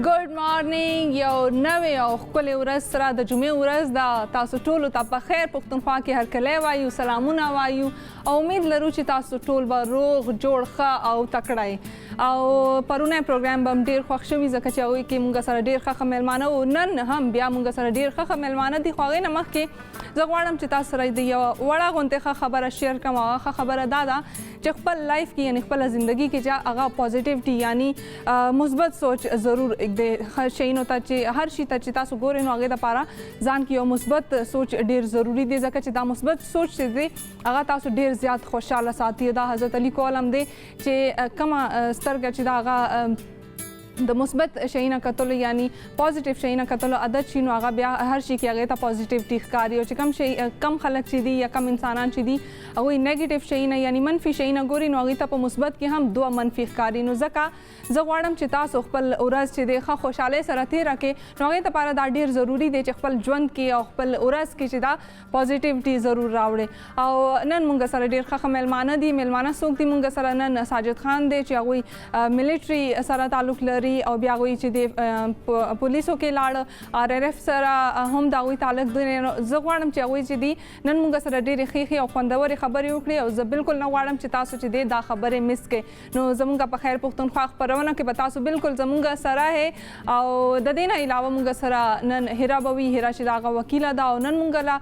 ګډ مارنینګ یو نوې او ښکلې ورځ سره د جمعې ورځ ده. تاسو ټولو ته په خیر پښتونخوا کې هرکلی وایو، سلامونه وایو او امید لرو چې تاسو ټول به روغ جوړ ښه او تکړه یې. او پرونی پروګرام به هم ډېر خوښ شوي ځکه چې هغوی کې موږ سره ډېر ښه مېلمانه وو. نن هم بیا موږ سره ډېر ښه مېلمانه دي، خو هغې نه مخکې زه غواړم چې تاسو سره د یوه وړه غوندې ښه خبره شیر کړم. او هغه ښه خبره دا ده چې خپل لایف کې یعنې خپله زندګي کې چې هغه پازیټیوټي یعنې مثبت سوچ ضرور د شیانو ته چې هر شي ته چې تاسو ګورئ نو هغې دپاره ځان کې یو مثبت سوچ ډېر ضروري دی، ځکه چې دا مثبت سوچ چې دی هغه تاسو ډېر زیات خوشحاله ساتي. دا حضرت علي قول هم دی چې کومه سترګه چې دا هغه د مثبت شیانو کتلو یعنی پازیټیو شیانو کتلو عادت شي نو هغه بیا هر شي کې هغې ته پازیټیوټي ښکاري. او چې کم خلک چې دي یا کم انسانان چې دي هغوی نیګیټیو شیانه یعنی منفي شیانه ګوري نو هغې ته په مثبت کې هم دوه منفي ښکاري. نو ځکه زه غواړم چې تاسو خپل ورځ چې دی ښه خوشحالۍ سره تېره کړئ نو هغې دپاره دا ډېر ضروري دی چې خپل ژوند کې او خپل ورځ کې چې دا پازیټیوټي ضرور راوړئ. او نن موږ سره ډېر ښه مېلمانه دي. مېلمانه څوک دي موږ سره؟ نن ساجد خان دی چې هغوی ملیټري سره تعلق لري او بیا هغوی چې د پولیسو کې لاړه RRF سره هم د هغوی تعلق دی. زه غواړم چې هغوی چې دي نن موږ سره ډېرې ښې او خوندورې خبرې وکړي او زه بالکل نه غواړم چې تاسو چې دی دا خبرې مس کړئ. نو زموږ په خیر پښتونخوا خپرونه کې به تاسو بالکل زموږ سره یې. او د دې نه علاوه موږ سره نن هیرا به وي، هیرا چې د هغه وکیله ده او نن موږ له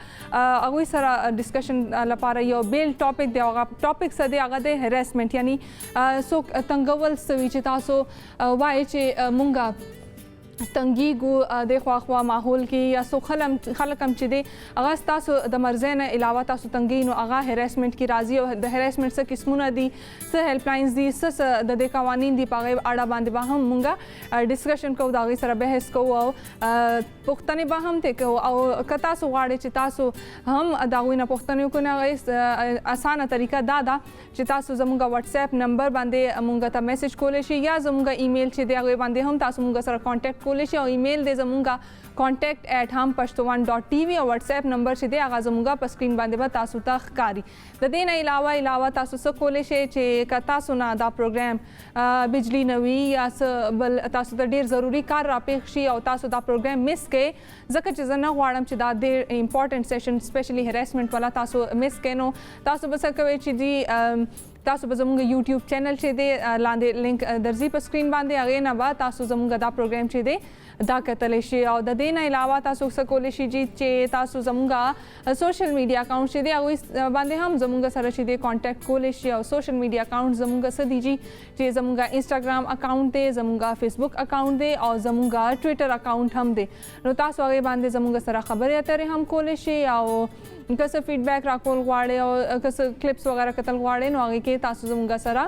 هغوی سره ډسکشن لپاره یو بیل ټاپک دی. هغه ټاپک څه دی؟ هغه دی هریسمنټ یعنی څوک تنګول څه وي چې تاسو وایئ چې مونږه تنګیږو د خواخوا ماحول کې یا څو خلک هم چې دی هغه ستاسو د مرضۍ نه علاوه تاسو تنګوي نو هغه هریسمنټ کې راځي. او د هریسمنټ څه قسمونه دي، څه هیلپ لاینز دي، څه د دې قوانین دي، په هغې اړه باندې به هم مونږ ډسکشن کوو، د هغوی سره بحث کوو او پوښتنې به هم ترې کوو. او که تاسو غواړئ چې تاسو هم د هغوی نه پوښتنې وکړئ نو هغې اسانه طریقه دا ده چې تاسو زموږ وټساپ نمبر باندې مونږ ته میسج کولی شئ یا زموږ ایمیل چې دی هغې باندې هم تاسو مونږ سره کانټیکټ کولی شئ. او ایمیل دی زموږ contact@hampashtoan.tv او وټساپ نمبر چې دی هغه زموږ په سکرین باندې به تاسو ته ښکاري. د دې نه علاوه تاسو څه کولی شئ چې که تاسو نه دا پروګرام بجلی نه وي یا څه بل تاسو ته ډېر ضروري کار راپېښ شي او تاسو دا پروګرام مس کړئ ځکه چې زه نه غواړم چې دا ډېر امپورټنټ سیشن سپیشلی هریسمنټ والا تاسو مس کړئ. نو تاسو به څه کوئ چې جی تاسو به زموږ یوټیوب چینل چې دی لاندې لینک درځي په سکرین باندې هغې نه به تاسو زموږ دا پروګرام چې دی دا کتلی شي. او د دې نه علاوه تاسو څه کولی شئ چې تاسو زموږ سوشل میډیا اکاونټ چې دی هغوی باندې هم زموږ سره چې دی کانټیکټ کولی شي. او سوشل میډیا اکاونټ زموږ څه دي چې زموږ انسټاګرام اکاونټ دی، زموږ فیسبوک اکاونټ دی او زموږ ټویټر اکاونټ هم دی. نو تاسو هغې باندې زموږ سره خبرې اترې هم کولی شئ او که څه فیډبیک راکول غواړئ او که څه کلیپس وغیره کتل غواړئ نو هغې کې تاسو زموږ سره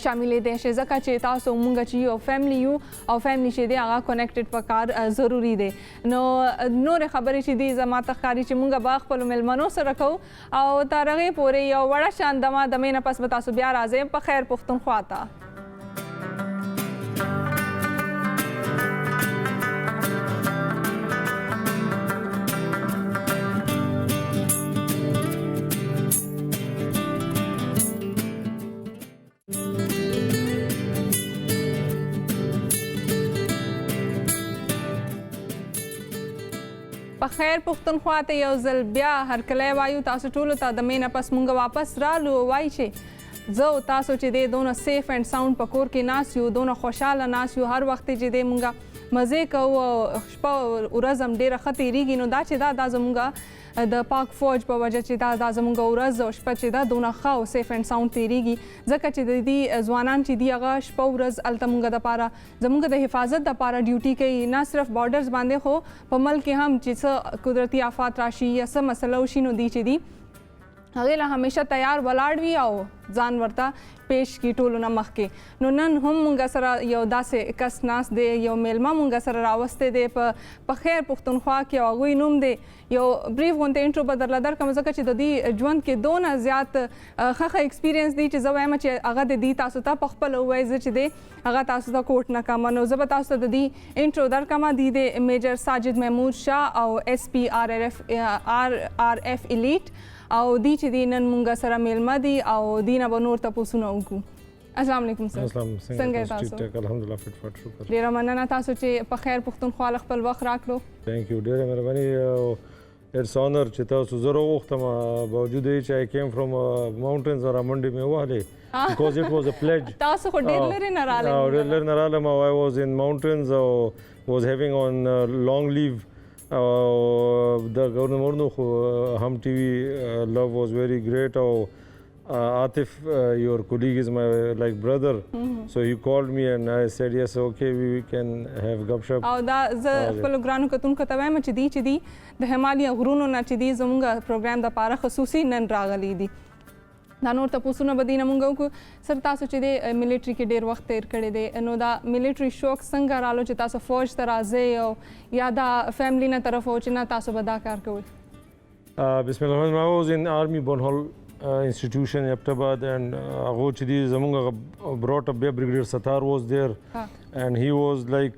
شاملېدی شئ ځکه چې تاسو مونږ چې یو فیملی یو او فیملی چې دی هغه کنیکټډ په کار ضروري دی. نو نورې خبرې چې دي زما ته ښکاري چې مونږ به خپلو میلمنو سره کوو او تر هغې پورې یو وړه شان دمې نه پس به تاسو بیا راځئ په خیر پښتونخوا ته. په خیر پښتونخوا ته یو ځل بیا هرکلی وایو تاسو ټولو ته. د مې نه پس مونږ واپس رالو. وایي چې زه او تاسو چې دی دونه سیف اینډ ساوند په کور کې ناست یو، دونه خوشحاله ناست یو، هر وخت چې دی مونږ مزې کوو او شپه ورځ هم ډېره ښه تېرېږي. نو دا چې دا زموږ د پاک فوج په وجه چې دا زموږ ورځ او شپه چې دا دونه ښه او سیف اینډ ساوند تېرېږي ځکه چې د دې ځوانان چې دي هغه شپه ورځ هلته مونږ دپاره زموږ د حفاظت دپاره ډیوټي کوي، نه صرف بارډرز باندې خو په ملک کې هم چې څه قدرتي آفات راشي یا څه مسله وشي نو دی چې دي هغې له همیشه تیار ولاړ وي او ځان ورته پیش کړي ټولو نه مخکې. نو نن هم مونږ سره یو داسې کس ناست دی، یو میلمه مونږ سره راوستی دی په خیر پښتونخوا کې او هغوی نوم دی. یو بریف غونډې انټرو به درله درکړم ځکه چې د دې ژوند کې دونه زیات ښه ایکسپیرینس دی چې زه وایم چې هغه د دې تاسو ته پخپله ووایي زه چې دی هغه تاسو ته کوټ نه کړم. نو زه به تاسو ته د دې انټرو درکړم. دی د میجر ساجد محمود شاه او SP RF ایلیټ او دی چې دی نن مونږ سره میلمه دي او دی نه به نور تپوسونه وکړو. السلام علیکم سر السلام څنګه تاسو ټیک الحمدلله فټ فټ شکر ډیره مننه تاسو چې په خیر پښتونخوا خپل وخت راکړو ثانک یو ډیره مهرباني اټس اونر چې تاسو زه وختم باوجود چې I came from mountains را منډې مې وهلې because it was a pledge تاسو خو ډیر لري نه راغلی ډیر لري نه رالم I was in mountains was having on long leave the governor خو هم ټي وي love was very great Atif, your colleague is my like brother. So he called me and I said yes, okay, we can have gupshup. او دا زه خپل ګرانو کتونکو ته وایم چې دی د همالیا غرونو نه چې دی زموږ پروګرام د پاره خصوصي نن راغلی دي دا نور تاسو به دینه مونږ کو سر تاسو چې د ملټری کې ډیر وخت تیر کړی دی نو دا ملټری شوق څنګه رالو چې تاسو فوج ته راځئ او یا دا فیملی نه طرف او چې نه تاسو به دا کار کوئ بسم الله الرحمن الرحیم I was in army Bonhol institution Aptabad and هغه چې دی زمونږ brought up Brigadier Sattar was there and he was like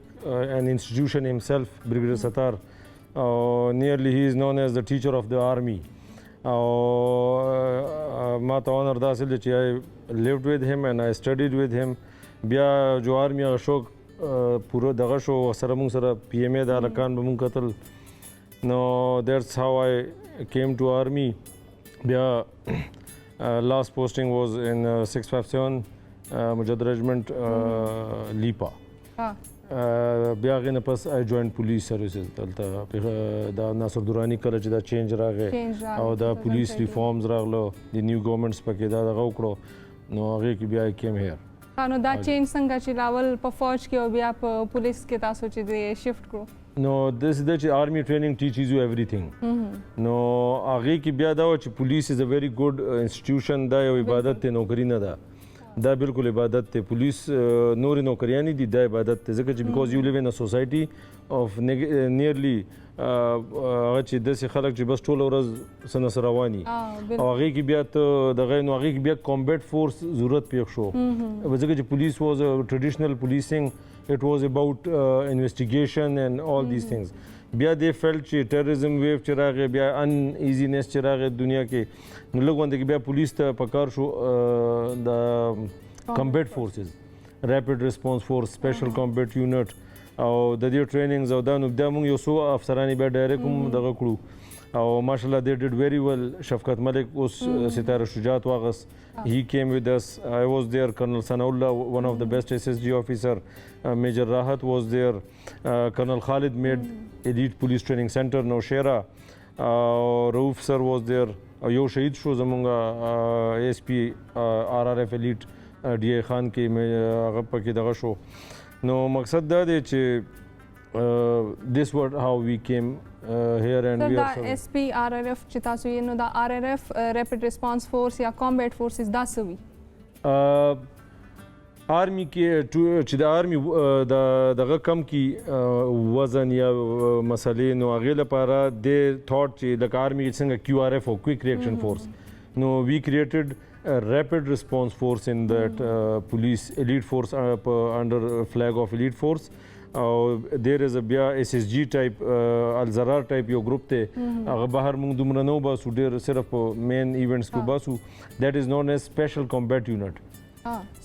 an institution himself Brigadier Sattar nearly he is known as the teacher of the army ما ته honor دا حاصل چې I lived with him and I studied with him بیا جو army هغه شوق پوره دغه شو سره مونږ سره PMA د هلکان به مونږ کتل نو that's how I came to army بیا last posting was in 657 Mujahid Regiment Lipa بیا غینه پس I joined police services دلته دا ناصر دورانی کله چې دا چینج راغی او دا police reforms راغلو د نیو ګورنمنټس پکې دا دغه وکړو نو هغه کې بیا I came here نو دا چینج څنګه چې لاول په فوج کې او بیا په پولیس کې تاسو چې شفت کړو No, this is the army training teaches you everything. No, هغه کې بیا دا چې police is a very good institution دا یو عبادت ته نوکری نه ده دا بالکل عبادت ته police نور نوکریان دي دا عبادت ته ځکه چې because you live in a society of nearly هغه چې داسې خلک چې بس ټوله ورځ څه نه رواني او هغه کې بیا ته دغه نو هغه کې بیا combat force ضرورت پیښ شو ځکه چې police was a traditional policing it was about investigation and all these things بیا they felt چې terrorism wave چې راغی بیا uneasiness چې راغی دنیا کې نو لږ کې بیا پولیس ته پکار شو د combat forces rapid response force special combat unit او د دې ټریننګز او دا نو بیا موږ یو څو افسرانی بیا ډایرکټ هم دغه کړو او ماشاءالله they did very well شفقت ملک اوس ستاره شجاعت واغس he came with us I was there Colonel Sanaullah one of the best SSG officer Major Rahat was there Colonel Khalid made elite police training center Nowshera Rauf sir was there یو شهید شو زمونږ ASP RRF elite DI خان کې هغه پکې دغه شو نو مقصد دا دی چې this was how we came here and we are SP RRF چې تاسو یې نو دا RRF rapid response force یا combat forces دا سوي آرمی کې چې د آرمی دغه کم کې وزن یا مسلې نو هغې لپاره د thought چې لکه آرمی څنګه QRF او Quick Reaction Force نو we created a rapid response force in that police elite force under flag of elite force there is a بیا SSG type الزرار type یو group ته هغه بهر موږ دومره نه وباسو ډېر صرف په main events کې وباسو that is known as special combat unit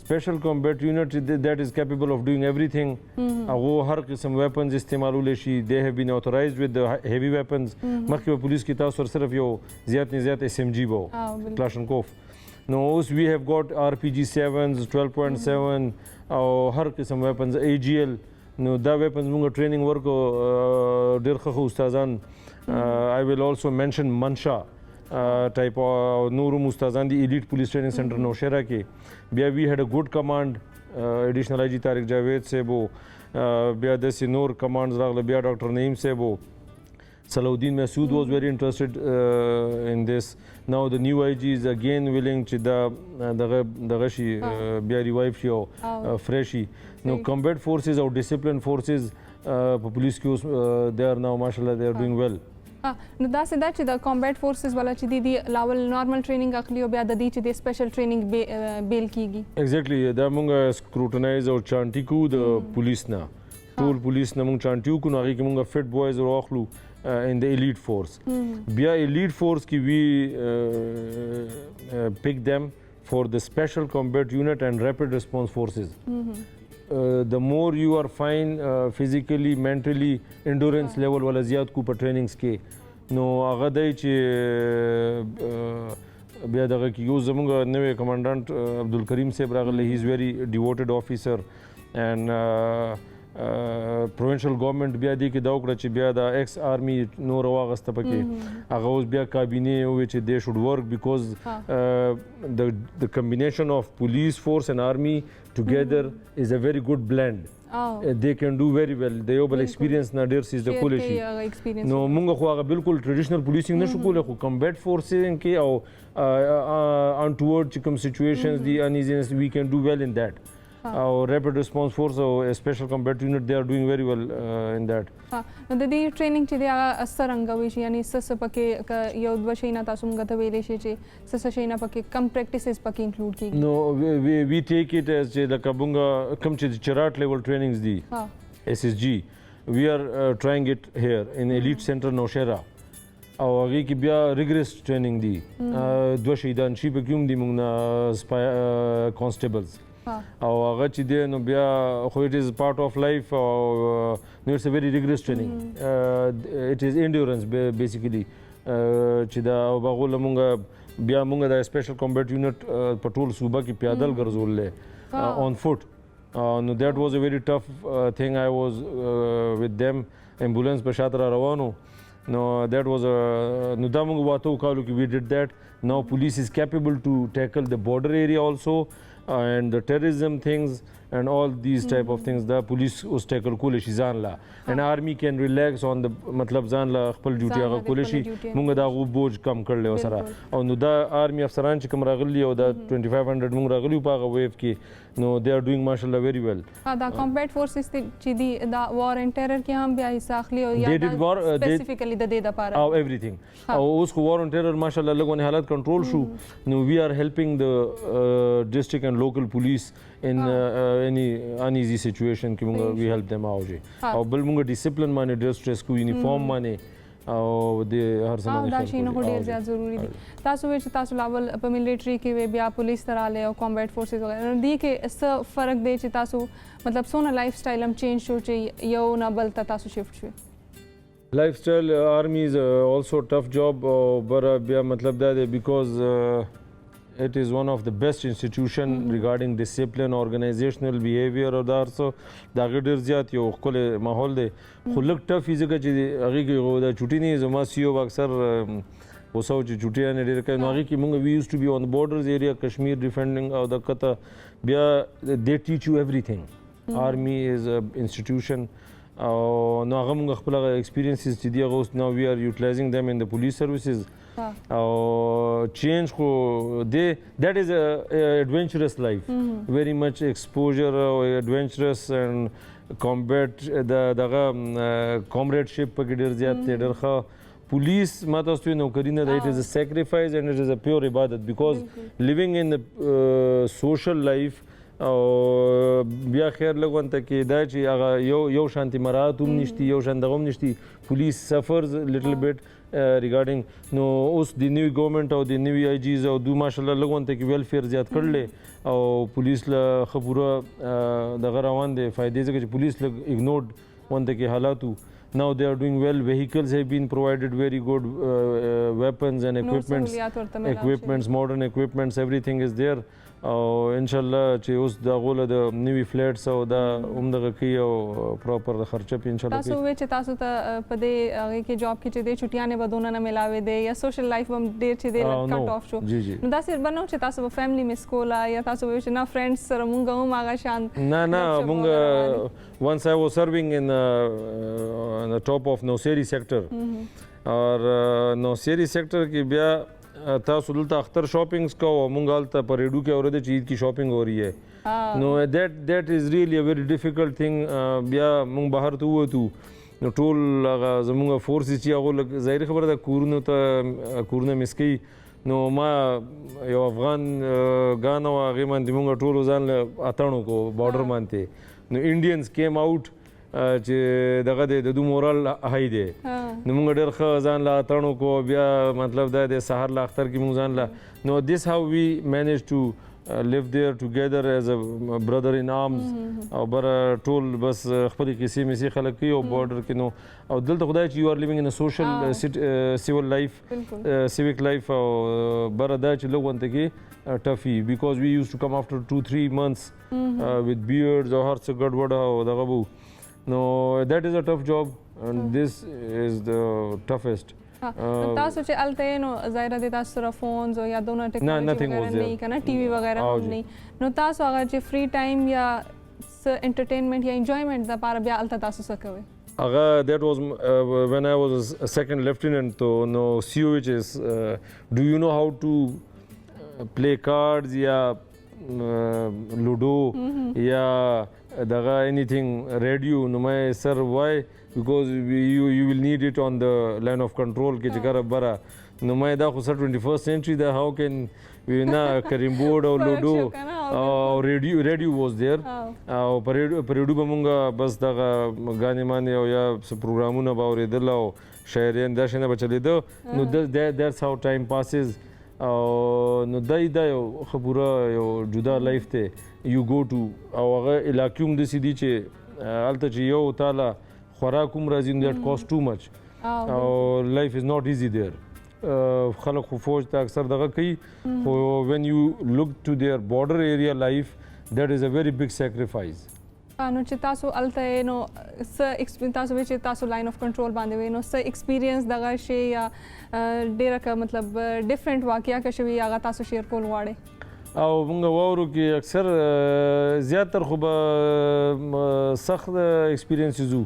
special combat unit that is capable of doing everything هغه هر قسم weapons استعمالولی شي they have been authorized with the heavy weapons مخکې په پولیس کې تاسو صرف یو زیات نه زیات SMG وو کلاشنکوف نو اوس we have got RPG7s 12.7 او هر قسم weapons AGL نو دا weapons موږ ټریننګ ورکو ډېر ښه استادان I will also mention Mansha type نورم استادان دی elite police training center نوشهرا کې بیا we had a good command additional IG طارق جاوید صاحب بیا داسې نور commands راغله بیا ډاکټر نعیم صاحب Salahuddin Masood was very interested in this. Now the new IG is again willing to dagha shi bia revive shi or fresh shi. Now combat forces or discipline forces police they are now mashallah they are doing well. نو دا سدا چې د combat forces ولا چې دی لاول normal training اخلي او بیا د دې چې د special training بیل کیږي. Exactly دا موږ scrutinize او چانټی کو د پولیس نه ټول پولیس نه موږ چانټیو کو نو هغه کې موږ fit boys واخلو in the elite force. بیا elite force ki we pick them for the special combat unit and rapid response forces. The more you are fine physically, mentally, endurance level wala زیات کو په trainings کې نو هغه دی چې بیا دغه کې یو زموږ نوی کمانډانټ عبدالکریم صاحب راغلی هی از ویری ډیوټډ افیسر اینڈ پروینشل گورنمنٹ بیا دی کې دا وکړه چې بیا د ایکس آرمی نور واغسته پکې هغه اوس بیا کابینه وی چې دے شوډ ورک بیکاز the combination of police force and army together is a very good blend. They can do very well. د یو بل ایکسپیرینس نه ډیر سیز د کولې شي نو موږ خو هغه بالکل ټریډیشنل پولیسینګ نشو کولای خو کمبیټ فورسینګ کې او untoward چې کوم سچویشنز دي uneasiness we can do well in that. Our rapid response force or a special combat unit, they are doing very well in that. نو د دې ټریننګ چې دی هغه څرنګه وي شي یعنی څه پکې یو دوه شیونه تاسو موږ ته ویلی شي چې څه شیونه پکې کم پریکټیسز پکې انکلوډ کیږي نو we take it as چې لکه موږ کوم چې چرات لیول ټریننګز دي SSG we are trying it here in elite center نوشهره او هغه کې بیا ریګریس ټریننګ دي دوه شهیدان شي پکې هم دي موږ کانسټیبلز او هغه چې دی نو بیا خو اټ از پارت اف لایف او نو اټس ا ویری ریګریس ټریننګ اټ از انډیورنس بیسیکلی چې دا هغه لمونږ بیا موږ د سپیشل کمبیټ یونټ په ټول صوبه کې پیادل ګرځولې on foot نو that was a very tough thing I was with them ambulance په شاته روانو no that was نو دا موږ واتو کالو کې we did that now police is capable to tackle the border area also and the terrorism things and all these type of things the police was tackle کول شي ځان لا and army can relax on the مطلب ځان لا خپل ډیوټي هغه کول شي موږ دا غو بوج کم کړل وسره او نو دا army افسران چې کوم راغلي او دا 2500 موږ راغلي په هغه ویو کې نو they are doing mashallah very well دا combat forces چې دی دا war and terror کې هم بیا حصہ اخلي او یا specifically د دې لپاره او everything او اوس کو war and terror mashallah لګونه حالات کنټرول شو نو we are helping the district and local police in any uneasy situation کې موږ we help them out او بل موږ ډیسپلین باندې ډیر سټریس کو یونیفارم باندې او د هر څه دا شي نه ډیر زیات ضروری دي تاسو وی چې تاسو لاول په ملټری کې بیا پولیس تراله او کمبیټ فورسز وغیرہ دی کې څه فرق دی چې تاسو مطلب سونه لایف سټایل هم چینج شو چې یو نه بل ته تاسو شفت شو lifestyle army is also a tough job but بیا مطلب دا دی because it is one of the best institution regarding discipline organizational behavior or also دا ډیر زیات یو خپل ماحول دی خو لږ ټف فزیکل چې هغه کې دا چټی نه زما سیو اکثر وسو چې چټی نه ډیر کوي نو هغه کې موږ we used to be on the borders area Kashmir defending او د کته بیا they teach you everything army is a institution او نو هغه موږ خپل experiences چې دی هغه now we are utilizing them in the police services او change خو that is a adventurous life very much exposure adventurous and combat دغه comradeship په ډیر زیات ډیر ښه police ما تاسو ته نوکری نه it is a sacrifice and it is a pure ibadat because living in the social life او بیا خیر لګون ته کې دا چې هغه یو شانتي مرات هم نشتی یو شان دغه هم نشتی police suffers a little bit regarding نو اوس د نیو ګورنمنت او د نیو آی جیز او دو ماشالله لګون ته کې ویلفیر زیات کړل او پولیس له خبره دغه روان دي فائدې ځکه چې پولیس لګ اګنورډ ونده کې حالاتو now they are doing well vehicles have been provided very good weapons and equipments modern equipments everything is there او ان شاء الله چې اوس د غوله د نیوی فلیټس او د عمدغه کی او پراپر خرچه په ان شاء الله تاسو وی چې تاسو ته په دې هغه کې جاب کې چې د چټیانه بدونه نه ملاوي دي یا سوشل لایف هم ډیر چې د کټ اف شو نو دا سر بنو چې تاسو په فیملی می سکولا یا تاسو وی چې نه فرندز سره مونږ هم هغه شان نه مونږ once I was serving in the top of Nowsheri sector اور Nowsheri sector کې بیا تاسو دلته اختر شاپینګز کو او مونږ هلته په ریډو کې اورېده چې عید کی شاپینګ हो رही है نو that is really a very difficult thing بیا مونږ بهر ته ووتو نو ټول هغه زمونږ فورس چې هغه ظاهري خبره ده کورونه مسکی نو ما یو افغان غانو هغه باندې مونږ ټول ځان له اتانو کو بارډر باندې نو انډینز کیم آوټ چې دغه د دوی مورال هاي دی نو موږ ډېر ښه ځان له اتڼ وکړو بیا مطلب دا د سهار له اختر کې موږ ځان له نو this how we managed to live there together as a brother in arms او بر ټول بس خپل کیسې مې خلک کوي او بارډر کې نو او دلته خدای چې you are living in a social civil life civic life او بر دا چې لږ ونته کې toughy because we used to come after 2-3 months with beards او هر څه ګډوډ او دغه وو no that is a tough job and this is the toughest تاسو چې الته نو ظاهر دي تاسو سره فونز او یا دونه ټیکنالوژي وغیرہ نه کنه ټي وی وغیرہ هم نه نو تاسو هغه چې فری ټایم یا انټرټینمنت یا انجوایمنت د لپاره بیا الته تاسو څه کوئ that was when I was a second lieutenant so no CO which is do you know how to play cards या ludo या daga anything radio no my sir why because you will need it on the line of control ke jikara bara no my da kho 21st century da how can we na carom board or ludo radio was there او پریډو بمونګه بس دغه غانې مانې او یا پروګرامونه به اورېدل او شاعریان دا شنه بچلیدو نو that's how time passes او نو دا یو خبره یو جدا لایف ته یو گو ټو او هغه علاقې هم داسې دي چې هلته چې یو تاله خوراک هم راځي نو دیټ کاسټ ټو مچ او لایف از ناٹ ایزي دیر خلک خو فوج ته اکثر دغه کوي خو وین یو لک ټو دیر بارډر ایریا لایف دیٹ از ا ویری بگ سیکریفایس نو چې تاسو الته نو څه ایکسپیرینس تاسو چې تاسو لاین اف کنټرول باندې وي نو څه ایکسپیرینس دغه شی یا ډیره کا مطلب ډیفرنٹ واقعیا که شوی هغه تاسو شیر کول غواړئ او موږ واورو کې اکثر زیاتر خو به سخت ایکسپیرینس یو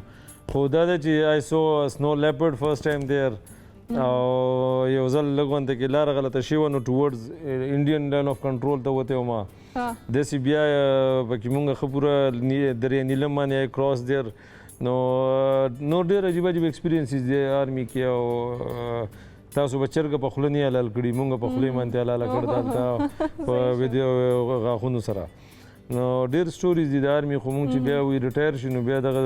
خو دا ده چې آی سو سنو لیپرډ فرست ټایم دیر او یو ځل لګونته کې لار غلطه شوه نو ټوورډز انډین لاین اف کنټرول ته وته وما داسې بیا پکې مونږ ښه پوره درې نیلم باندې کراس دیر نو ډېر عجیب عجیب ایکسپیرینسز دی آرمي کې او تاسو به چرګه په خوله نه حلال کړي مونږ په خولې باندې حلاله کړ دلته په ویډیو غاښونو سره نو ډېر سټوریز دي د آرمي خو مونږ چې بیا وی ریټایر شو نو بیا دغه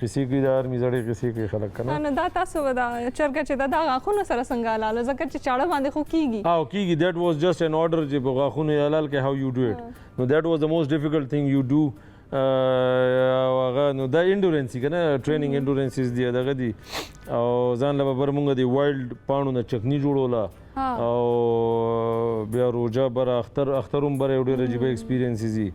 قصې کوي د آرمي زړې قصې کوي خلک که نه نو دا تاسو به دا چرګه چې دا غاښونو سره څنګه حلاله ځکه چې چاړه باندې خو کیږي او کیږي دیټ واز جسټ ان order چې په غاښونو یې حلال کړي هاو یو ډو اټ نو دیټ واز د موسټ ډیفیکلټ تھنګ یو ډو هغه نو دا انډورنس که نه ټریننګ انډورنسز دي دغه دي او ځان له به بر مونږ د وایلډ پاڼو نه چکني جوړوله او بیا روجا بر اختر هم بر یو ډېر عجیبه ایکسپیرینسز دي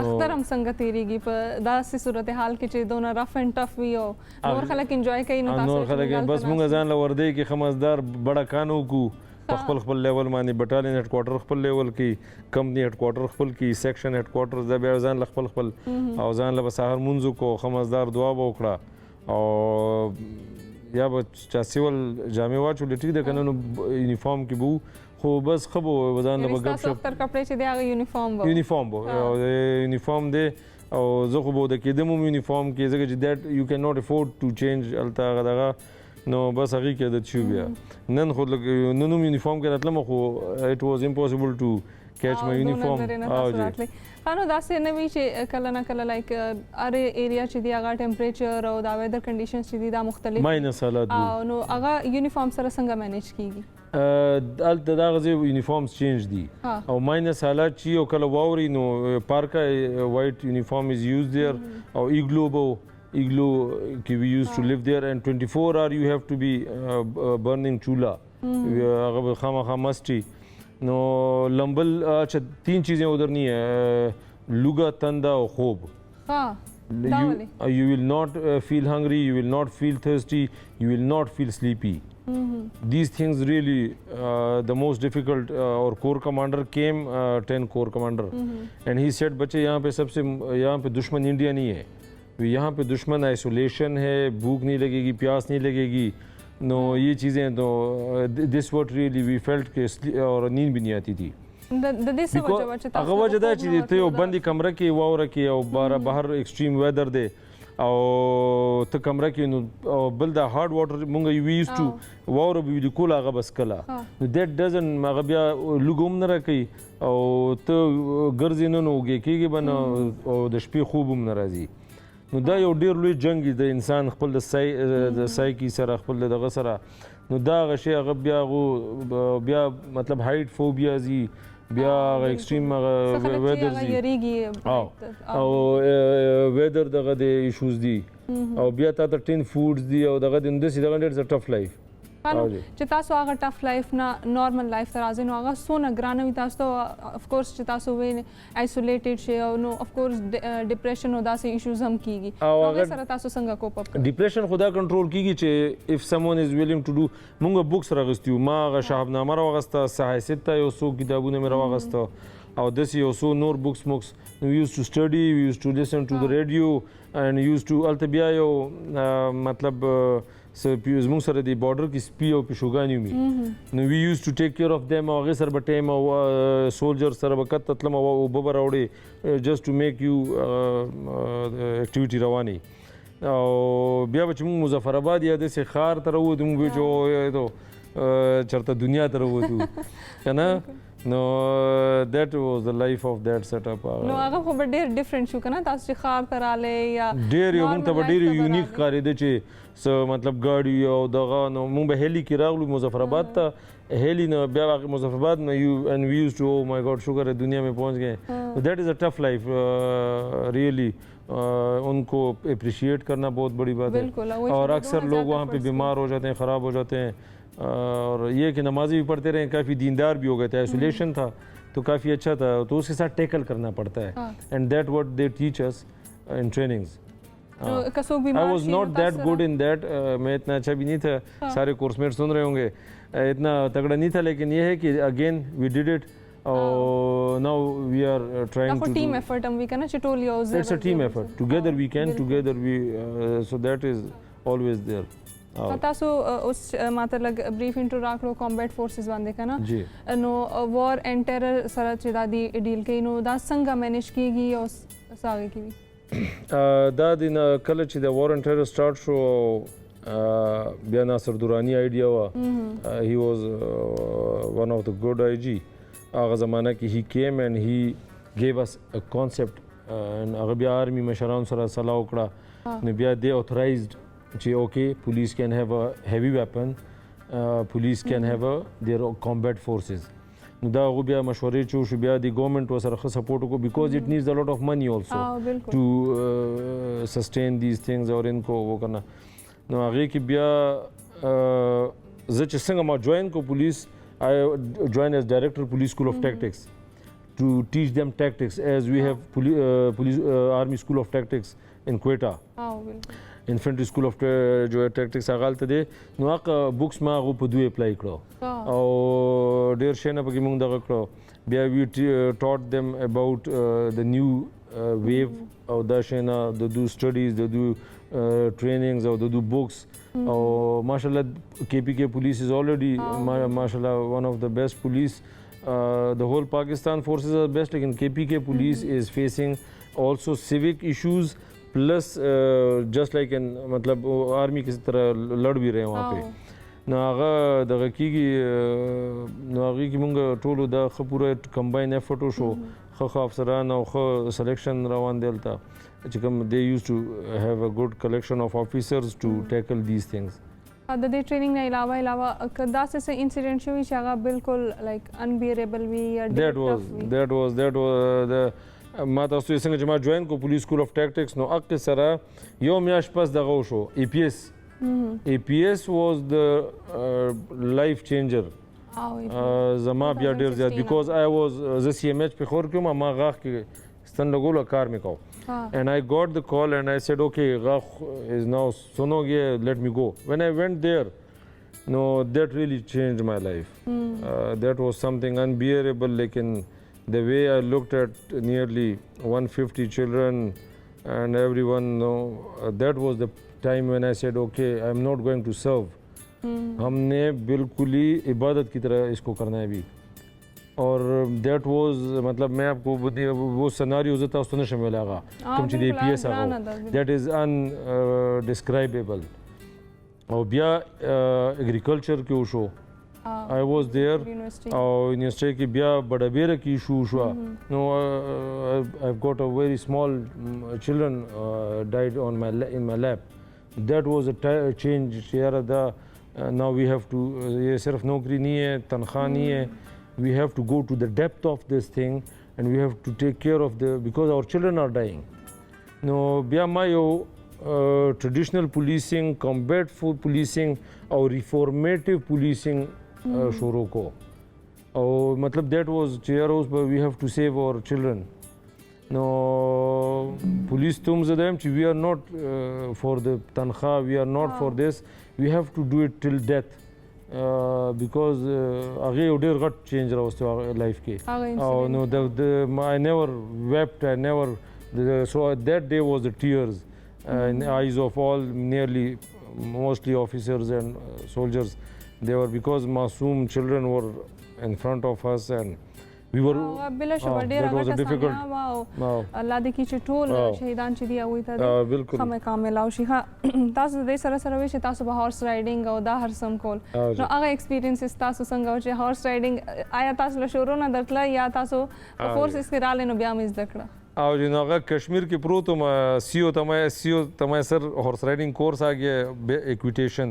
اختر هم څنګه تیریږي په داسې صورتحال کې چې دونه رف اینډ ټف وي او نور خلک انجوای کوي نو تاسو نور خلک بس مونږ ځان له وردی کې خمسدار بڑا کانو کو په خپل لیول باندې بټالین هډ کوارټر خپل لیول کې کمپنی هډ کوارټر خپل کې سیکشن هډ کوارټر دا بیا ځان له خپل او ځان له سحر منځو کو خمسدار دعا وکړه او یا به چا سیول جامې واچولې ټیک ده که نه نو یونیفارم کې به خو بس ښه به ځان له به ګپ شپ اختر کپړې چې دی هغه یونیفارم به او یونیفارم دی او زه خو به د کېدم هم یونیفارم کې ځکه چې دیټ یو کین ناٹ افورډ ټو چینج هلته هغه دغه نو بس هغې کې عادت شو بیا نن خو نن هم یونیفارم کې راتلم خو اټ واز امپاسبل ټو کیچ مای یونیفارم نو داسې نه وي چې کله نه کله لایک هر ایریا چې دی هغه ټمپریچر او دا ویدر کنډیشنز چې دي دا مختلف ماینس حالات دي نو هغه یونیفارم سره څنګه مینیج کیږي دلته دغه ځای یونیفارمز چینج دي او ماینس حالات چې او کله واوري نو پارکا وایټ یونیفارم از یوز دیر او ایګلو کې وی یوز ټو لیو دیر اینڈ 24 hour you have to be burning چولا هغه خامخا مسټي نو لمبل اچھا 3 چیزیں ادھر نہیں ہے لوگا تندا اور خوب you will not feel hungry, you will not feel thirsty, you will not feel sleepy. These things really the most difficult और core commander came 10 core commander and he said बच्चे यहाँ पे सबसे यहाँ पे दुश्मन इंडिया नहीं है यहाँ पे दुश्मन आइसोलेशन है भूख नहीं लगेगी प्यास नहीं लगेगी नो ये चीज़ें तो this what really we felt कि और नींद भी नहीं आती थी هغه وجه دا چې ته یو بندي کمره کې واوره کې او بهر ایکسټریم ویدر دی او ته کمره کې نو بل دا هارد واټر مونږ وی یوز ټو واوره به ویل کول هغه بس کله نو دیټ ډزن هغه بیا لوګوم نه راکوي او ته ګرځې نه نو اوږې کېږي به نه او د شپې خوب هم نه راځي نو دا یو ډیر لوی جنگ دی د انسان خپل د سایکی سره خپل دغه سره نو دا هغه شی هغه بیا مطلب هایټ فوبیا زی بیا هغه ایکسټریم ویدر زی او ویدر دغه د ایشوز دی او بیا تا ته 10 فودز دی او دغه د اندسي دغه ډیر ټف لایف چې تاسو هغه ټف لایف نه نارمل لایف ته راځئ نو هغه څونه ګرانه وي تاسو ته اف کورس چې تاسو وینئ آیسولیټډ شئ او نو اف کورس ډپریشن او داسې ایشوز هم کیږي هغه سره تاسو څنګه کوپ اپ کوئ ډپریشن خدا کنټرول کیږي چې اف سمون از ویلینګ ټو ډو مونږ بوکس راغستیو ما هغه شهابنامه راغسته صحیح ته یو څو کتابونه مې راغسته او داسې یو څو نور بوکس we used to study, we used to listen to the radio and used to الته بیا یو مطلب زموږ سره د بارډر کې سپي او پیشوګانې وي نو وی یوز ټو ټیک کیر اف دیم او هغې سره به ټایم او سولجر سره به کته تلم او اوبه به راوړې جسټ ټو میک یو اکټیویټي روانې او بیا به چې موږ مظفر آباد یا داسې ښار ته راووتو موږ به چې چېرته دنیا ته راووتو که نه نو that was the life of that setup نو هغه خو به ډېر ډفرنٹ شو که نه تاسو چې ښار ته رالی یا ډېر یو موږ ته به ډېر یونیک ښکارېده چې څه مطلب ګاډي او دغه نو موږ به هیلي کې راغلو مظفر آباد ته هیلي نه بیا مظفر آباد نه and we used to oh my god شکر ہے دنیا میں پہنچ گئے that is a tough life really उनको अप्रिशिएट करना बहुत बड़ी बात है और अक्सर लोग वहाँ पे बीमार हो जाते हैं ख़राब हो जाते हैं और ये कि नमाज़ी भी पढ़ते रहे काफ़ी दीनदार भी हो गए थे आइसोलेशन था तो काफ़ी अच्छा था तो उसके साथ टैकल करना पड़ता है and that what they teach us in trainings I was not that good in that मैं इतना अच्छा भी नहीं था सारे कोर्समेट सुन रहे होंगे इतना तगड़ा नहीं था लेकिन ये है कि again we did it Oh, now we are trying to team effort and we can told you it's a team effort together we can together we so that is always there تاسو اوس ماته لګ بریف انټرو راکړو کمبیټ فورسز باندې کنه جی نو وار اینڈ ټیرر سره چې دا دی ډیل کوي نو دا څنګه مینیج کیږي او څنګه کیږي دا د کله چې د وار اینڈ ټیرر سٹارټ شو بیا ناصر دورانی آیډیا وا هی واز ون اف د ګډ آی جی هغه زمانہ کې he came and he gave us a concept and هغه بیا آرمی مشران سره صلاح وکړه نو بیا they authorized چې okay police can have a heavy weapon police can have their combat forces نو دا هغه بیا مشورې چې شو بیا د ګورنمنت ورسره ښه سپورټ وکړو because it needs a lot of money also to sustain these things اور انکو وہ کرنا نو هغې کې بیا زه چې څنګه ما جوین کو پولیس I joined as director police school of tactics to teach them tactics as we have police army school of tactics in Quetta infantry school of جو tactics هغه ته دی نو هغه بوکس ما هغه په دوی اپلای کړو او ډیر شي نه پکې موږ دغه کړو بیا we taught them about the new wave او دا شي نه د دو studies د دو trainings او د دو books او ماشاءالله KPK police is already mashallah one of the best police the whole Pakistan forces are best lekin KPK police is facing also civic issues plus just like in matlab army ki tarah lad bhi rahe wahan pe نو هغه دغه کېږي نو هغې کې مونږ ټولو دا ښه پوره کمباین ایفرټ وشو ښه افسران او ښه سلیکشن روان دی هلته چې کوم they used to have a good collection of officers to tackle these things د دې ټریننګ نه علاوه که داسې څه انسیډنټ شوي چې هغه بالکل لایک انبیریبل وي یا that was the ما تاسو یې څنګه چې ما جوین کو پولیس سکول اف ټیکټکس نو هغې سره یو میاشت پس دغه وشو APS APS was the life changer زما بیا ډېر زیات because I was زه CMH په خور کې ما غاښ کې ستن لګولو کار مې کو and I got the call and I said okay غاښ is now سنوږی let me go when I went there no that really changed my life that was something unbearable lekin the way I looked at nearly 150 children and everyone that was the time when I said okay I'm not going to serve हमने बिल्कुल ही इबादत की तरह इसको करना है अभी और that was मतलब मैं आपको वो सिनेरियो था उस नहीं मिलेगा तुम चीज़ APS आ that is undescribable और बिया एग्रीकल्चर के उशो I was there. University. او یونیورسټي کې بیا بډبیره کې شو نو I've got a very small children died in my lab. That was a change. یاره دا now we have to یہ صرف نوکری نہیں ہے تنخواہ نہیں ہے. We have to go to the depth of this thing and we have to take care of because our children are dying. نو بیا ما یو traditional policing, combat policing او reformative policing شروع کو او مطلب that was چې یاره اوس به we have to save our children. نو پولیس ته هم زه دا یم چې we are not for the تنخواه, we are not for this, we have to do it till death because هغې یو ډېر غټ چینج راوستی لایف کې او نو I never wept, I never so that day was the tears in the eyes of all nearly mostly officers and soldiers. They were because masoom children were in front of us and we were بلا شو ډېره غټه صحنه وه او الله دې کړي چې ټول شهیدان چې دي هغوی ته بالکل ښه مقام میلاو شي. ښه تاسو د دې سره سره وایي چې تاسو به هارس رایډینګ او دا هر څه هم کول نو هغه ایکسپیرینسز تاسو څنګه و چې هارس رایډینګ آیا تاسو له شروع نه درتله یا تاسو په فورسز کې راغلې نو بیا مې زده کړه؟ او جی نو هغه کشمیر کې پروت وم سی او ته سر هارس رائڈنگ کورس آ گیا ایکویٹیشن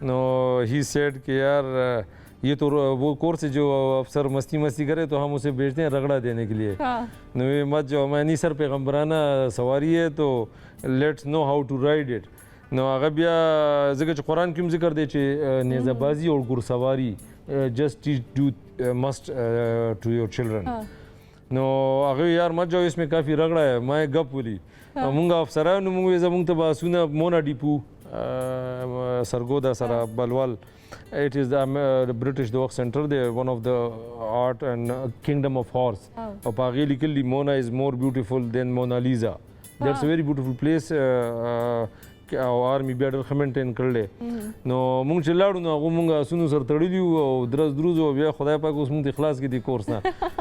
نو ہی سیڈ کہ یار یہ تو وہ کورس ہے جو افسر مستی مستی کرے تو ہم اسے بھیجتے ہیں رگڑا دینے کے لیے. نو یہ مت جو ہمانی سر پیغمبرانہ سواری ہے تو لیٹس نو ہاؤ ٹو رائڈ اٹ. نو هغه بیا ځکه چې قرآن کې هم ذکر دی چې نیزه بازي او ګور سواری just teach must to your children. نو هغه یار مت جو اس میں کافی رگڑا ہے ما گپ ولی مونږ افسرانو مونږ زمونږ ته باسونه مونا ډیپو سرګودا سره بلوال. It is the British the work center there, one of the art and kingdom of horse. او پاغې لیکلي Mona is more beautiful than Mona Lisa. That's a very beautiful place. او آرمی بیا ډېر ښه مینټین کړلی. نو مونږ چې لاړو نو هغو مونږ آسونو سره تړلي وو او درز دروز و بیا خدای پاک اوس مونږ ته خلاص کړي دې کورس نه.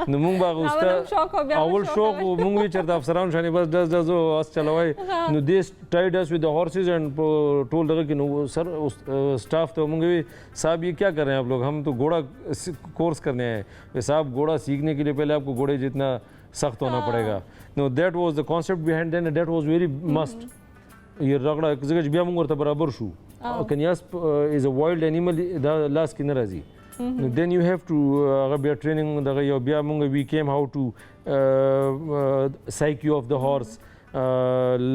نو مونږ به هغه اول شوق و مونږ وی چېرته افسرانو شانې بس ډز و اس چلوئ. نو دې ټایډ اس ود د هارسز اینڈ ټول دغه کې نو سر اسٹاف ته مونږ وی صاحب یہ کیا کر رہے ہیں آپ لوگ, ہم تو گھوڑا کورس کرنے ہیں. صاحب گھوڑا سیکھنے کے لیے پہلے آپ کو گھوڑے جتنا سخت ہونا پڑے گا. نو دیٹ واز د کانسیپٹ بہائنڈ دین دیٹ واز ویری مسٹ. یہ رگڑا ځکه چې بیا موږ ورته برابر شو. کنیاس از ا وایلډ انیمل دا لاس کې نه راځي. then you have to هغه بیا ټریننګ دغه یو بیا موږ we came how to psyche of the horse,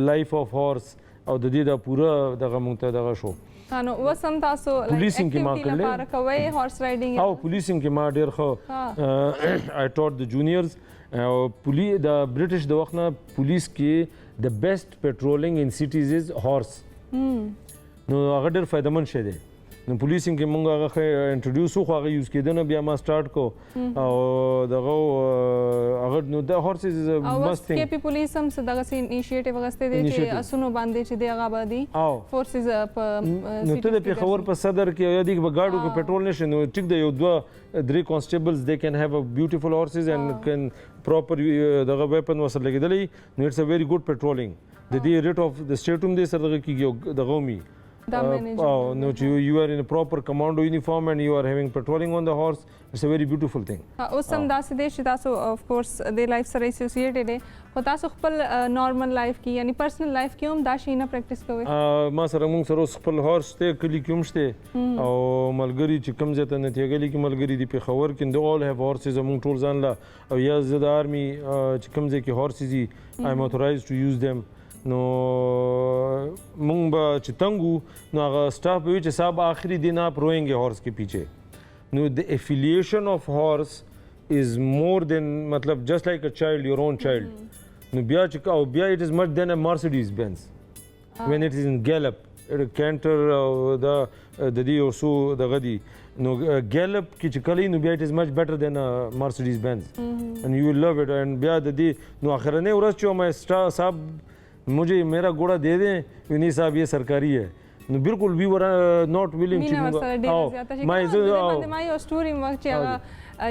life of horse او د دې دا پوره دغه موږ ته دغه شو. نو اوس هم تاسو پولیسینګ کې ما کړلی لپاره کوئ هارس رایډینګ او پولیسینګ کې ما ډېر ښه I taught the juniors. د برټش د وخت نه پولیس کې the best patrolling in cities is horse. نو هغه ډېر فایدهمند شی دی. نو پولیسینګ کې مونږ هغه انټروډیوس وکړو, هغه یوز کېده نه بیا ما سټارټ کو او دغه هغه نو د هارسز از مست ثینګ. کې پولیس هم څه دغه انیشیټیو غوښتی دی چې اسونو باندې چې دی هغه باندې فورسز په نو ته د پیښور په صدر کې یا د بګاډو کې پټرول نشي نو ټیک دی یو دوه درې کانسټیبلز they can have a beautiful horses and can proper دغه ویپن وسره لګیدلی. نو اټس ا ویری ګډ پټرولینګ. د دې ریټ اف د سټیټ هم دې سره دغه کېږي دغه ومي. No, you are in a proper commando uniform and you are having patrolling on the horse. It's a very beautiful thing. اوس هم داسې دی چې تاسو of course د لایف سره اسوسییټډ دی خو تاسو خپل نارمل لایف کې یعنی پرسنل لایف کې هم دا شی نه پریکټیس کوئ؟ ما سره موږ سره خپل هارس دی کلي کې هم شته او ملګري چې کوم ځای ته نتیګلي کې ملګري دي پېښور کې د all have horses موږ ټول ځان له او یا زه د آرمي چې کوم ځای کې هارسز دي I am authorized to use them. نو مونږ به چې تنګو نو هغه سټاف به وي چې صاحب آخري دن آپ روئیں گے ہارس کے پیچھے. نو د ایفیلیشن آف ہارس از مور دین مطلب جسٹ لائک ا چائلڈ یور اون چائلڈ. نو بیا چې او بیا اٹ از مچ دین ا مرسیډیز بینز وین اٹ از ان ګیلپ کینټر او د دې اوسو دغه دی نو ګیلپ کې چې کلی نو بیا اٹ از مچ بیٹر دین ا مرسیډیز بینز اینڈ یو ول لو اٹ. اینڈ بیا د دې نو اخرنه ورځ چې ما صاحب مجھے میرا گھوڑا دے دیں نہیں صاحب یہ سرکاری ہے. نو بالکل وی ور ناٹ ویلنگ ټو ما یو سټوري مخ چې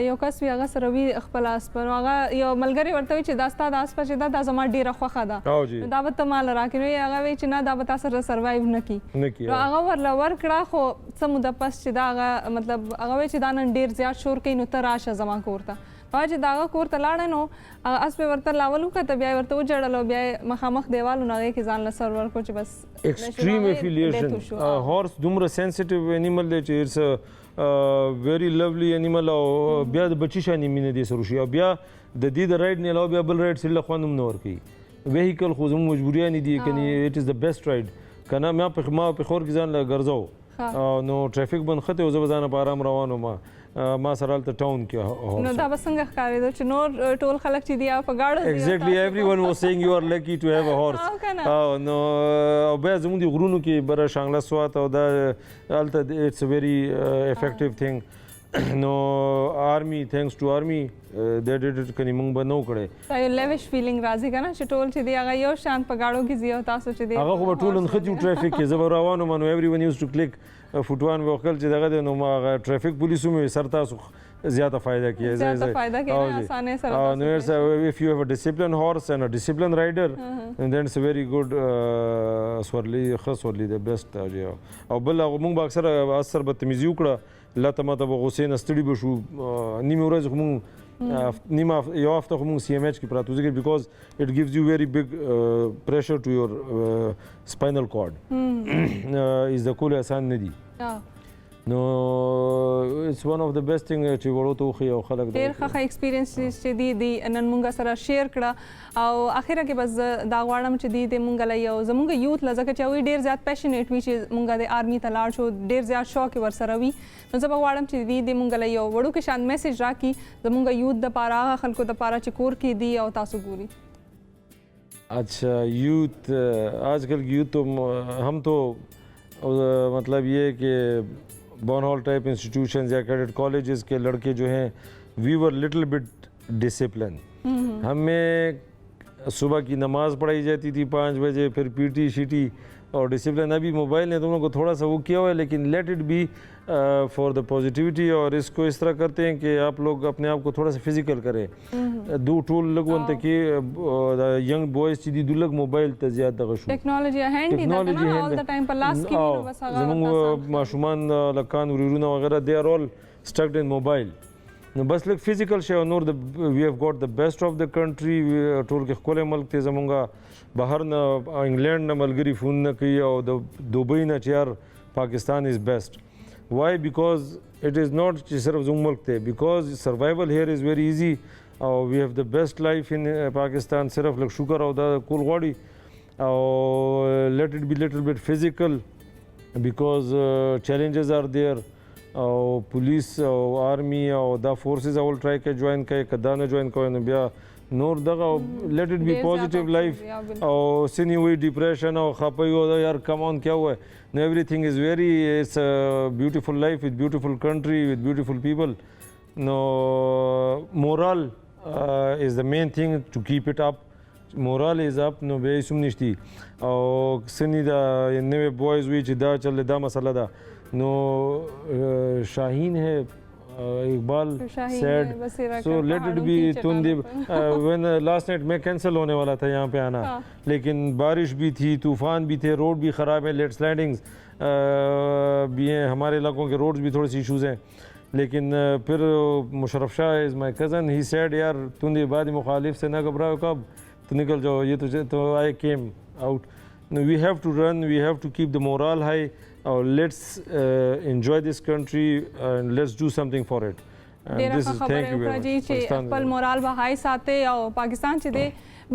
یو کس وي هغه سره وي خپل آس پر هغه یو ملګری ورته وي چې دا ستا د آس پر چې دا زما ډېره خوښه ده دا به ته مال راکړې نو هغه وایي چې نه دا به تا سره سروایو نه کړي نو هغه ورله ورکړه خو څه موده پس چې دا هغه مطلب هغه وایي چې دا نن ډېر زیات شور کوي نو ته راشه زما کور ته چې دا هغه کور ته لاړه نو اس پې ورته لاول وکړه بیا یې ورته وجړل او بیا یې مخامخ دیوال نو هغې کې ځان له سر ورکړو چې بس ایکسټریم افیلیشن هارس دومره سینسیټیو انیمل دی چې اټس ویری لولی انیمل او بیا د بچي شانې مینه دې سره وشي او بیا د دې د رایډ نه علاوه بیا بل رایډ سره خوند هم نه ورکوي ویهیکل خو زموږ مجبوریانې دي کنې اټ از د بیسټ رایډ که نه ما په خور کې ځان له ګرځو نو ټرافیک بند ښه دی او زه به ځانه په ارام روان وم ما سره هلته ټاون کې نو دا به څنګه ښکارېدو چې نور ټول خلک چې دي په ګاډو ځي exactly everyone was saying you are lucky to have a horse نو او بیا زموږ د غرونو کې بره شانګله سوات او دا هلته it's a very effective thing نو آرمی thanks to army they did it کني موږ به نو کړی دا یو لیوش فیلینګ راځي که نه چې ټول چې دی هغه یو شان په ګاډو کې ځي او تاسو چې دی هغه خو به ټول نښتي وو ټرافیک کې زه به روان وم نو everyone used to click فوټوان به وکړل چې دغه دی نو ما هغه ټرافیک پولیسو مې سر تاسو زیاته فایده کیږي زیاته فایده کیږي اسانه سره نو if you have a disciplined horse and a disciplined rider and then it's a very good سورلی خاصورلی the best او بل هغه موږ به اکثر بدتمیزي وکړه لاته ماته به غوسې نه ستړي به شو نیمه ورځ خو موږ یو هفته خو موږ CMH کې پراته ځکه because it gives you very big pressure to your spinal cord is د کول آسان نه دي نو it's one of the best thing چې وړو ته وښي او خلک ډېر ښه ایکسپیرینس چې دی نن مونږ سره شیر کړه او اخره کې بس دا غواړم چې دی مونږ له یو زمونږ یوث له ځکه چې هغوی ډېر زیات پیشنیټ وي چې مونږ د آرمي ته لاړ شو ډېر زیات شوق یې ورسره وي نو زه به غواړم چې دی مونږ له یو وړوکی شان میسیج راکړي زمونږ یوث دپاره هغه خلکو دپاره چې کور کې دي او تاسو ګوري اچھا یوتھ آج کل کی یوتھ تو ہم تو مطلب یہ کہ بون ہال ٹائپ انسٹیٹیوشنز یا کیڈٹ کالجز کے لڑکے جو ہیں وی ور لٹل بٹ ڈسپلن ہمیں صبح کی نماز پڑھائی جاتی تھی 5 بجے پھر پی ٹی شیٹی اور ڈسپلن ابھی موبائل نے تم لوگوں کو تھوڑا سا وہ کیا ہوا ہے لیکن لیٹ اٹ بی فار دا پازیٹیوٹی اور اس کو اس طرح کرتے ہیں کہ آپ لوگ اپنے آپ کو تھوڑا سا فزیکل کریں دو ټول لږ ونته کې دا ینګ بوایز چې دي دوی لږ موبایل ته زیات دغه شو ټیکنالوژي هینډ دي دا نه اول د ټایم په لاس کې وي بس هغه زموږ ماشومان لکان ورورونه وغیرہ دے آر آل سټکډ ان موبایل نو بس لږ فزیکل شی او نور وی هیو ګاټ د بیسټ اف د کنټری ټول کې ښکلی ملک دی زمونږ بهر نه انګلینډ نه ملګري فون نه کوي او د دوبۍ نه چې یار پاکستان از بیسٹ وائی بیکاز اٹ از ناٹ چې صرف زموږ ملک دی بیکاز سروایول هیر از ویری ایزی او وی هیو د بیسٹ لایف ان پاکستان صرف لږ شکر او دا کول غواړي او لیٹ اٹ بی لټل بٹ فزیکل بیکاز چیلنجز آر دیر او پولیس او آرمی او دا فورسز اول ټرای کوي جوائن کوي که دا نه جوائن کوي نو بیا نور دغه لیٹ اٹ بی پازیټیو لایف او سنی وی ډیپریشن او خپي او یار کم اون کیا ہوا ہے نو ایوریثینگ از ویری اٹس ا بیوټیفل لایف وذ بیوټیفل کنټری وذ بیوټیفل پیپل نو مورال is the main thing to keep it up morale is up نو به سم نشتی او سنی دا نوې بوایز وی چې دا چل دا مسله ده نو شاهین ہے اقبال said so let it be تندی when last night میں کینسل ہونے والا تھا یہاں پہ آنا لیکن بارش بھی تھی طوفان بھی تھے روڈ بھی خراب ہے لیٹ سلائڈنگز بھی ہیں ہمارے علاقوں کے روڈز بھی تھوڑے سی ایشوز ہیں لیکن پھر مشرف شاہ از مائی کزن ہی سیڈ یار تندی بعد مخالف سے نہ گھبراؤ کب تو نکل جاؤ یہ تو آئی کیم آؤٹ وی ہیو ٹو رن وی ہیو ٹو کیپ دا مورال ہائی اور لیٹس انجوائے دس کنٹری اینڈ لیٹس ڈو سمثنگ فار اٹ ډېره ښه خبره یې وکړه جی چې خپل مورال به های ساتئ او پاکستان چې دی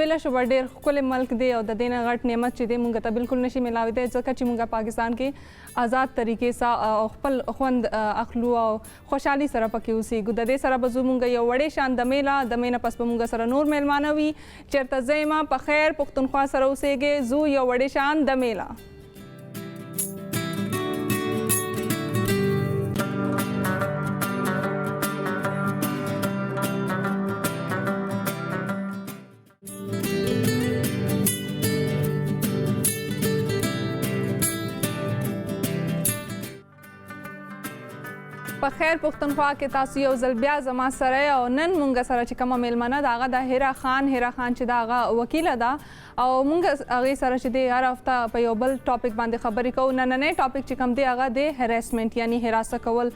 بله شبه ډېر ښکلی ملک دی او د دې نه غټ نعمت چې دی موږ ته بالکل نشي میلاویدی ځکه چې موږ پاکستان کې آزاد طریقې سره او خپل خوند اخلو او خوشحالي سره پکې اوسېږو د دې سره به زه موږ یو وړې شان دمې له دمې نه پس به موږ سره نور میلمانه وي چېرته ځئ یمه په خیر پښتونخوا سره اوسېږئ ځو یو وړې شان دمې له په خیر پښتونخوا کې تاسو یو ځل بیا زما سره او نن مونږ سره چې کومه میلمنه ده هغه د هیرا خان چې دا هغه وکیله ده او مونږ هغې سره چې دی هر هفته په یو بل ټاپک باندې خبرې کوو. نننی ټاپک چې کوم دی هغه دی هریسمنټ یعنی حراسه کول،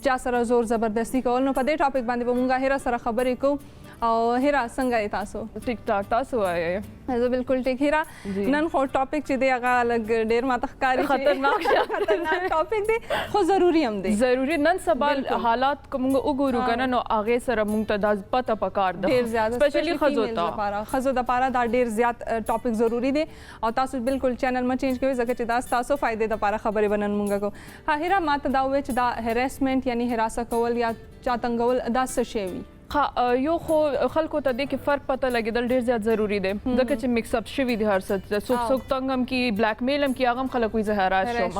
چا سره زور زبردستی کول. نو په دې ټاپک باندې به مونږ هیرا سره خبرې کوو. او هیرا څنګه یې تاسو؟ ټیک ټاک، تاسو وایئ؟ زه بالکل ټیک. هیرا نن خو ټاپک چې دی هغه لږ ډېر ماته ښکاري خطرناک ټاپک دی خو ضروري هم دی. ضروري نن سبا حالات که موږ وګورو که نه نو هغې سره موږ ته دا پته پکار ده ډېر زیات سپیشلي ښځو دپاره دا ډېر زیات ټاپک ضروري دی او تاسو بالکل چینل ما چینج کوئ ځکه چې دا ستاسو فایدې دپاره خبرې به نن موږ کوو. ها هیرا ما ته دا ووایه چې دا هریسمنټ یعنی حراسه کول یا چا تنګول دا څه شی وي؟ یو خو خلکو ته دې کې فرق پته لګېدل ډېر زیات ضروري دی ځکه چې مکس اپ شوي دي هر څه، څوک تنګ هم کي، بلیک میل هم کي، هغه هم خلک وایي زه هراس شوم.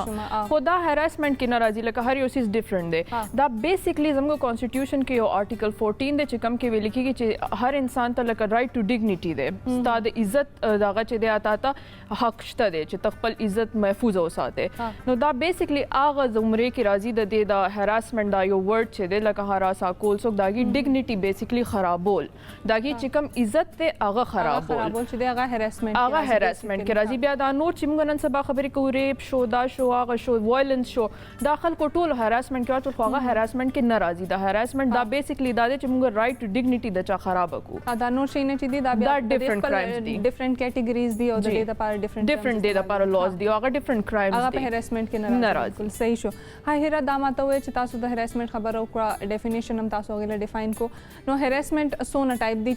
خو دا هراسمنټ کې نه راځي، لکه هر یو څیز ډفرنټ دی. دا بیسیکلی زموږ کانسټیټیوشن کې یو آرټیکل 14 دی چې کوم کې ویل کېږي چې هر انسان ته لکه رایټ ټو ډیګنیټي دی، ستا د عزت دغه چې دی تا حق شته دی چې ته خپل عزت محفوظ وساتې. نو دا بیسیکلی هغه زمرې کې راځي د دې د هراسمنټ دا یو ورډ چې دی لکه هراسا کول، څوک داږي ډیګنیټي بیسیکلی خرابول، داږي چې کوم عزت دی هغه خرابول چې دی هغه هراسمنټ کې راځي. بیا دا نور چې موږ نن سبا خبرې کوو، ریپ شو، دا شو، هغه شو، وایلنس شو، دا خلکو ټول هراسمنټ کې ټول خو هغه هراسمنټ کې نه راځي. دا هراسمنټ دا بیسیکلی دا دی چې موږ رایټ ټو ډیګنیټي د چا خراب کړو. دا نور شي نه چې دی دا بیا ډیفرنٹ کرایمز دي، ډیفرنٹ کیټګریز دي او د دې لپاره ډیفرنٹ دی لپاره لاز دي، هغه ډیفرنٹ کرایمز دي، هغه په هراسمنټ کې نه راځي. بالکل صحیح شو. ها هیرا دا ماته وایي چې تاسو د هراسمنټ خبره وکړه، ډیفینیشن هم تاسو هغې له ډیفاین کو. نو هراسمنټ څونه ټایپ دی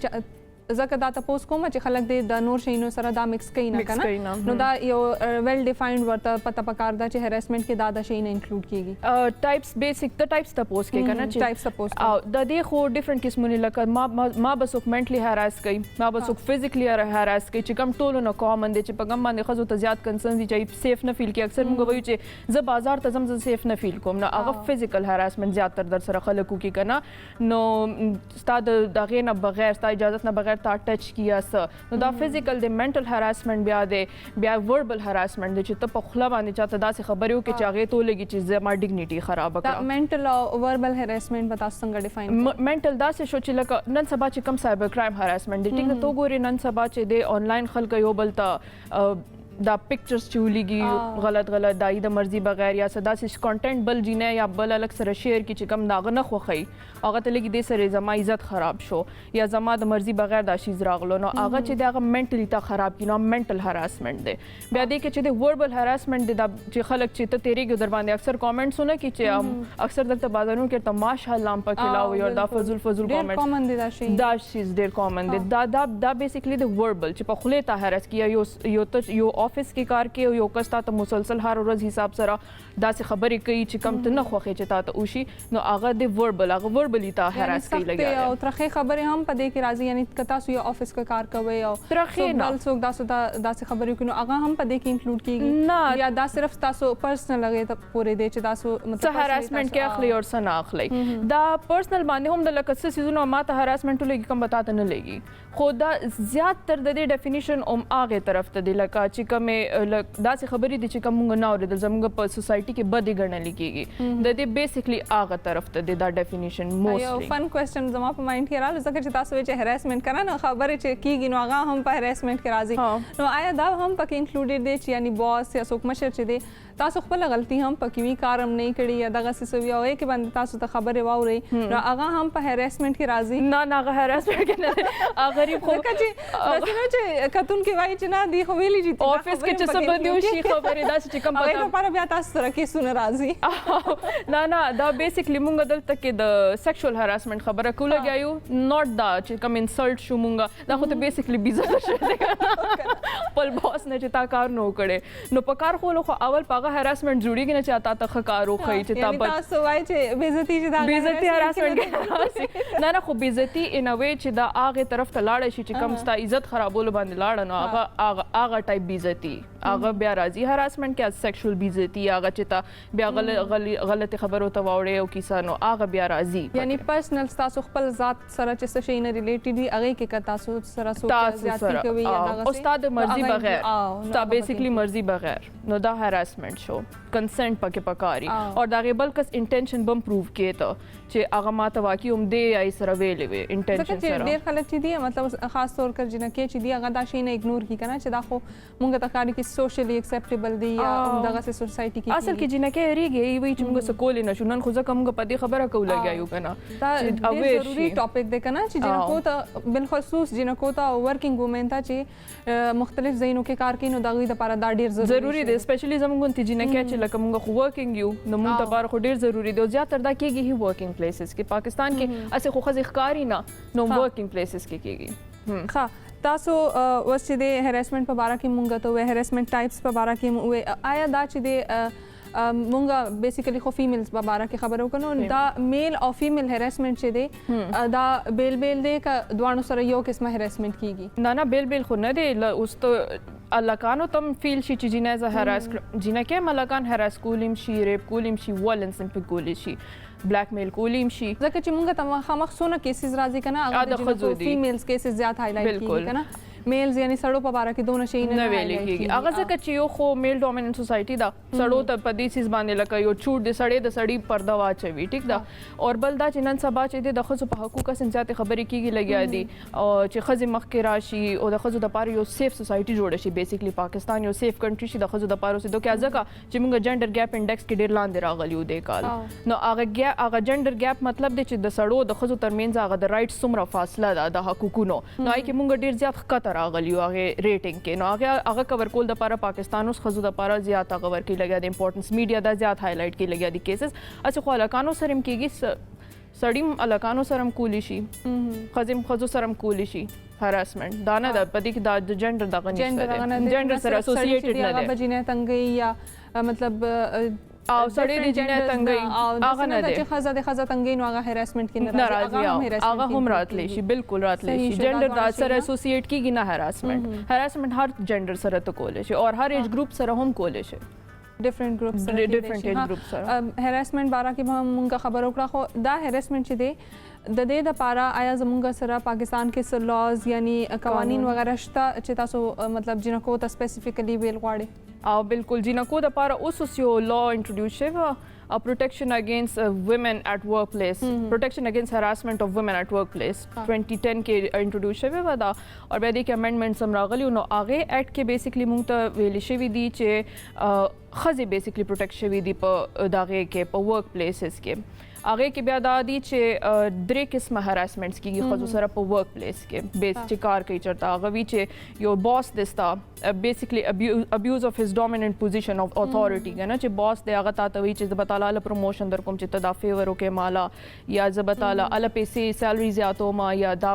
ځکه دا تپوس کوم چې خلک دې د نور شیانو سره دا مکس کوي نه کنه، نو دا یو ویل ډیفاینډ ورته پته پکار ده چې هراسمنټ کې دا شی نه انکلوډ کیږي. ټایپس بیسیک د ټایپس تپوس کې کنه چې ټایپس تپوس او د دې خو ډیفرنٹ قسمونه لکه ما به څوک منټلی هراس کوي، ما به څوک فزیکلی هراس کوي چې کوم ټولو نه کامن دي چې په کوم باندې ښځو ته زیات کنسرن دي چې سیف نه فیل کوي. اکثر موږ وایو چې زه بازار ته ځم زه سیف نه فیل کوم، نو هغه فزیکل هراسمنټ زیاتره در سره خلکو کې کنه، نو ستا د دغې نه بغیر، ستا اجازت نه بغیر تا ټچ کیا نو دا فزیکل دی. منټل هراسمنټ بیا دی، بیا وربل هراسمنټ دی چې ته په خوله باندې چاته داسې خبرې وکړې چې هغې ته ولګي چې زما ډیګنیټي خرابه کړه. منټل او وربل هراسمنټ به تاسو څنګه ډیفاین؟ منټل داسې شو چې لکه نن سبا چې کوم سایبر کرایم هراسمنټ دی، ټیک ده، تو ګورې نن سبا چې دی آنلاین خلک یو بل ته دا پکچرز چې ولیږي غلط غلط دای د مرضي بغیر یا څه داسې کانټینټ بل جینه یا بل الګ سره شیر کی چې کم داغه نه خوخی هغه ته لګي د سره زما عزت خراب شو یا زما د مرضي بغیر دا شی راغلو، نو هغه چې دغه منټلی تا خراب کینو منټل هراسمنټ دی. بیا دې کې چې د وربل هراسمنټ دی دا چې خلک چې ته تیریږي در باندې اکثر کامنټسونه کی چې اکثر دلته بازارونو کې ته ماشاءالله هم پکې لاوي او دا فزول کامنټس کامن دي، دا شی ډیر کامن دی. دا بیسیکلی د وربل چې په خله ته هراس کیه یو افیس کې کار کې یو کس ته مسلسل هر ورځ حساب سره داسې خبرې کوي چې کم ته نه خوښي چې تا ته وشي، نو هغه د وربلی ته هراس کوي لګیا او ترخه خبرې هم په دې کې راځي. یعنی که تاسو یو افیس کې کار کوئ او ترخه نه څوک داسې خبرې کوي نو هغه هم په دې کې انکلوډ کیږي نه، یا دا صرف تاسو پرسنل هغې ته پورې دی چې تاسو مطلب هراسمنټ کې اخلي او څه نه اخلي. دا پرسنل باندې هم د لکه څه سیزونو ماته هراسمنټ لګي کوم بتاته نه لګي، خو دا زیات تر د دې ډیفینیشن هم هغه طرف ته دی لکه چې کومه داسې خبرې دي چې کوم موږ نه اورېدل زموږ په سوسایټي کې بدې ګڼل کېږي، د دې بیسیکلی هغه طرف ته دی دا ډیفینیشن. یو فن کوېسچن زما په مایند کې راغلی ځکه چې تاسو وایئ چې هراسمنټ کنه نو خبرې چې کېږي نو هغه هم په هراسمنټ کې راځي، نو آیا دا هم پکې انکلوډډ دی چې یعنی باس یا څوک مشر چې دی تاسو خپل غلطي هم پکې وي، کار هم نه کړی یا دغه څه وي او کې باندې تاسو ته خبرې واورئ نو هغه هم په هراسمنټ کې راځي؟ نه هغه هراسمنټ کې نه، غریب خو ځکه چې داسې نه چې کتون کې وایي چې نه دی خو ویلي چې افیس کې چې څه بدې وشي خبرې داسې چې کوم هغې لپاره بیا تاسو سره کیسونه راځي. نه دا بیسیکلی مونږ دلته کې د سیکشوال هراسمنټ خبره کوو لګیا یو، ناٹ دا چې کوم انسلټ شو مونږ دا خو ته بیسیکلی بیزته شوی خپل باس نه چې تا کار نه وکړې، نو په کار خولو خو اول په هغه هراسمنټ جوړېږي نه چې تا ته ښه کار وښیي چې تا تاسو وایئ چې بېزتي چې دا بېزتي هراسمنټ کې راسي. نه خو بېزتي ان ا وی چې دا هغې طرف ته لاړه شي چې کوم ستا عزت خرابولو باندې لاړه نو هغه ټایپ بېزتي هغه بیا راځي هراسمنټ کې سیکشوال بېزتي هغه چې تا بیا غلطې خبرو ته واوړې او کیسه نو هغه بیا راځي. یعنی پرسنل تاسو خپل ذات سره چې څه شی نه ریلیټډ دي هغې کې که تاسو سره څوک زیاتي کوي یا دغسې او ستا د مرضي بغیر ستا بیسیکلی مرضي بغیر نو دا هراسمنټ شو کنسنت پکې پکاري او دا غي بلکې انټینشن بم پروف کړي ته چې هغه ماته واقعي هم دی ای سره ویلې وي انټینشن سره ډېر خلک چې دی مطلب خاص طور پر جنکه چې دی هغه دا شی نه اګنور کی کنه چې دا خو مونږ ته کاری کې سوشلی ایکسپټیبل دی یا دغه سه سوسایټي کې اصل کې جنکه ریږي وی چې موږ سکول نه شو نن خو ځکه موږ په دې خبره کو لګیایو کنه دا ډېر ضروري ټاپک دی کنه چې جنکو ته بالخصوص جنکو ته ورکینګ وومن ته چې مختلف ځایونو کې کار کوي نو دغه لپاره دا ډېر ضروري دی سپیشلی زموږ ته جنکه چې لکه موږ خو ورکینګ یو نو موږ ته بار خو ډېر ضروري دی او زیاتره دا کېږي هی ورکینګ پلیسز کې پاکستان کې اسه خو خزي ښکاری نه نو ورکینګ پلیسز کې کېږي ښه تاسو اوس چې د هریسمنټ په باره کې مونږ ته وې هریسمنټ ټایپس په باره کې وې آیا دا چې د مونږه بیسیکلی خو فیمیلز په باره کې خبرو کنو دا میل او فیمیل هریسمنټ چې دی دا بیل بیل دی ک دوانو سره یو قسمه هریسمنٹ کیږي نه بیل بیل خو نه دی اوس ته الکانو تم فیل شي چې جنازه هراس جنکه ملکان هراس کولیم شي ریپ کولیم شي ولنس په کولی شي بلیک میل کولیم شي ځکه چې مونږ ته مخامخ سونه کیسز راځي کنه هغه د فیمیلز کیسز زیات هایلایټ کیږي کنه میلز یعنی سړو په باره کې دونه شي نه ویل کیږي هغه ځکه چې یو خو میل ډومیننت سوسایټي دا سړو ته په دې سیس باندې لکه یو چوټ د سړی پرده واچوي ټیک دا او بل دا چې نن سبا چې د خزو په حقوقو سنجات خبرې کیږي لګیا دي او چې خزي مخکې راشي او د خزو د پاره یو سیف سوسایټي جوړ شي بیسیکلی پاکستان یو سیف کنټری شي د خزو د پاره سې دوه کې ځکه چې موږ جندر ګیپ انډیکس کې ډیر لاندې راغلیو د کال نو هغه جندر ګیپ مطلب دی چې د سړو د خزو ترمنځ هغه د رائټ څومره فاصله ده د حقوقونو نو آی کې موږ ډیر زیات خطر راغلیو هغه ریټینګ کې نو هغه کور کول د لپاره پاکستان اوس خزو د لپاره زیات هغه ورکی لګیا د امپورټنس میډیا دا زیات هایلایټ کې لګیا دي کیسز اڅ خو الکانو سره کېږي سړیم الکانو سره کولی شي خزم خزو سره کولی شي هراسمنت دا نه د پدې کې د جندر دغه نشته جندر سره اسوسییټډ نه دی بجینه تنګي یا مطلب او سړی د جنې تنګي هغه نه دی چې خزه تنګي نو هغه هراسمنت کې نه راځي هغه هم راتلی شي بالکل راتلی شي جندر دا سره اسوسییټ کیږي نه هراسمنت هر جندر سره ته کول شي او هر ایج گروپ سره هم کول شي ډیفرنٹ گروپس ایج گروپ سره هراسمنت باره کې هم مونږه خبرو کړه خو دا هراسمنت چې دی د دې د پاره آیا زمونږ سره پاکستان کې څه لاز یعنی قوانین وغیرہ شته چې تاسو مطلب جنکو ته سپیسیفیکلی ویل غواړي او بالکل جنکو د پاره اوس یو لا انټروډیوس شوی protection against women at workplace protection against harassment of women at workplace 2010 کې انټروډیوس شوی و دا او بیا د امندمنټس هم راغلی نو هغه اکټ کې بیسیکلی مونږ ته ویل شوی دی چې خزي بیسیکلی پروټیکټ شوی دی په دغه کې په ورک پلیسز کې هغه کې بیا دا دي چې درې قسمه هراسمنټس کیږي خو سره په ورک پلیس کې بیس چې کار کوي چرته هغه وی چې یو باس دستا بیسیکلی ابیوز اف هیز ډومیننٹ پوزیشن اف اتھارټی کنه چې باس دی هغه ته وی چې زبطاله له پروموشن در کوم چې ته دا فیور وکې مالا یا زبطاله ال پیسې سیلری زیاتو ما یا دا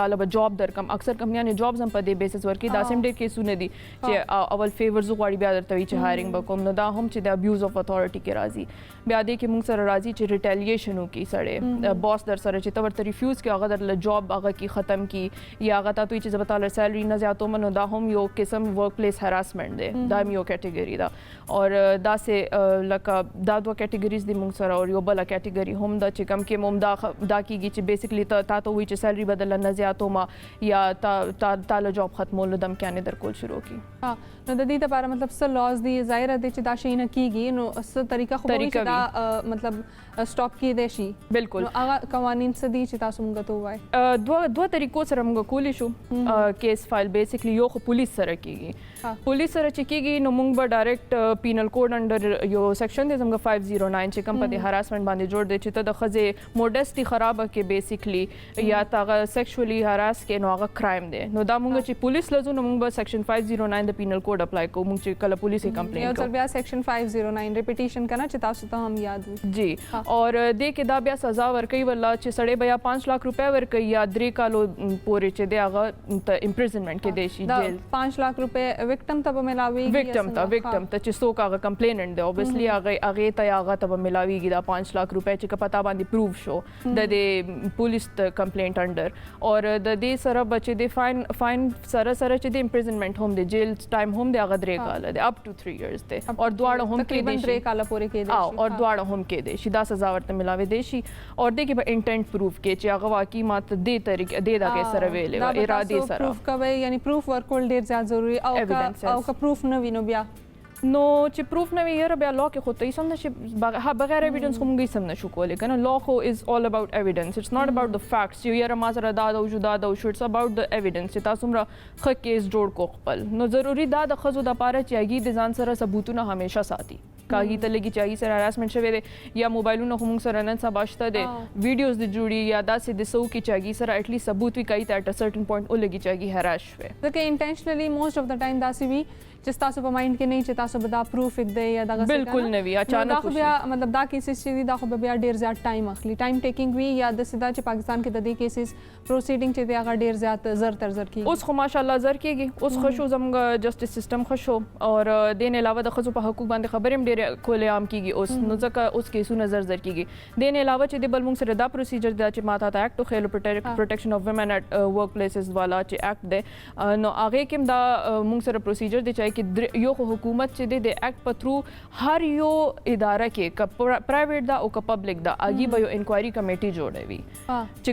طالب جاب در کم اکثر کمپنیانه جابز هم په دې بیسس ورکی دا سیم ډېر کیسونه دي چې اول فیورز غواړي بیا درته وی چې هایرینګ وکوم نو دا هم چې د ابیوز اف اتھارټی کې راځي بیا دې کې موږ سره راځي چې ریټیلیشن وکړي سړی باس در سره چې ته ورته ریفیوز کې هغه در جاب هغه کې ختم کی یا هغه ته چې زبطاله سیلری نه زیاتو منو دا هم یو قسم ورک پلیس harassment دی دا یو کیټګری دا او دا سه لکه دا دوه کیټګریز دي موږ سره او یو بل کیټګری هم دا چې کم کې موږ دا کیږي چې بیسیکلی تا وی چې سیلری بدل نه زیاتو ما یا تا جاب ختمول دم کانه در کول شروع کی نو د دې لپاره مطلب څه لاز دي ظاهر دي چې دا شي نه کیږي نو څه طریقه خو چې دا مطلب سټاپ کی دی شي بالکل نو هغه قوانین څه دي چې تاسو موږ ته وایي دوه طریقو سره موږ کولی شو کیس فایل بیسیکلی یو خو پولیس سره کیږي پولیس سره چې کیږي نو موږ به ډایرکټ پینل کوډ انډر یو سیکشن دی زموږ 509 چې کوم په دې هراسمنټ باندې جوړ دی چې ته د خزه موډسټي خراب کې بیسیکلی یا تاغه سیکشولی هراس کې نو هغه کرایم دی نو دا موږ چې پولیس لزو نو موږ به سیکشن 509 د پینل کوډ اپلای کوو موږ چې کله پولیس یې کمپلین کوو بیا سیکشن 509 ریپیټیشن کنه چې تاسو ته هم یاد وي جی اور دې کې دا بیا سزا ورکوي ولا چې سړی بیا 5 لک روپیا ورکوي یا 3 کالو پورې چې دی هغه ته امپریزنمنٹ کې دی شي جیل 5 لک روپیا وکټم ته ملاوي وکټم ته چې څوک هغه کمپلیننٹ دی اوبویسلی هغه ته ملاويږي دا 5 لک روپیا چې پتا باندې پروف شو د دې پولیس کمپلینټ انډر اور د دې سره بچي دی فاین سره چې دی امپریزنمنٹ هم دی جیل ټایم هم دی هغه 3 کال دی اپ ټو 3 ایئرز دی اور دواړه هم کې دی 3 کال پورې کې دی اور دواړه هم کې دی شي دا سزا ورته ملاوي دی شي اور دې کې به انټینټ پروف کې چې هغه واقعي ماته دې طریقې دې دا کې سره ویلې و ارادي سره پروف کوي یعنی پروف ورکول ډیر زیات ضروری او کا پروف نه وینو بیا نو چې پروف نه وي یاره بیا لا کې خو ته یې سم نشي بغیر ایویډنس خو موږ یې سم نشو کولی که نه لا خو از all about evidence it's not about the facts چې یاره ما سره دا وشو دا وشو it's about the evidence چې تاسو څومره ښه کیس جوړ کو خپل نو ضروري دا د ښځو دپاره چې هغې د ځان سره ثبوتونه همیشه ساتي که هغې ته لګي چې هغې سره هراسمنټ شوی دی یا موبایلونه خو موږ سره نن سبا شته دی ویډیوز د جوړي یا داسې د څه وکړي چې هغې سره ایټلیسټ ثبوت وي که هغې ته ایټ ا سرټن پوینټ ولګي چې هغې هراس شوی ځکه انټینشنلی موسټ اف د ټایم داسې وي چې ستاسو په مایند کې نه چې تاسو به دا پروف دی یا دغه بالکل نه وي اچانک بیا مطلب دا کیسز چې دي دا خو بیا ډېر زیات ټایم اخلي ټایم ټیکینګ وي یا داسې دا چې پاکستان کې د دې کیسز پروسیډینګ چې دی هغه ډېر زیات زر تر زر کېږي اوس خو ماشاءالله زر کېږي اوس ښه شو زموږ جسټس سسټم ښه شو او دې نه علاوه د ښځو په حقوق باندې خبرې هم ډېرې کولې عام کېږي اوس نو ځکه اوس کیسونه زر زر کېږي دې نه علاوه چې د بل موږ سره دا پروسیجر دا چې ماته ته ایکټ خېلو پروټیکشن اف ویمن ایٹ ورک پلیسز والا چې ایکټ دی نو هغې کې هم دا موږ سره پروسیجر دی چې یو خو حکومت چې دی د ایکټ په تھرو هر یو اداره کې که پرایویټ دا او که پبلک دا هغې به یو انکوایري کمیټي جوړوي چې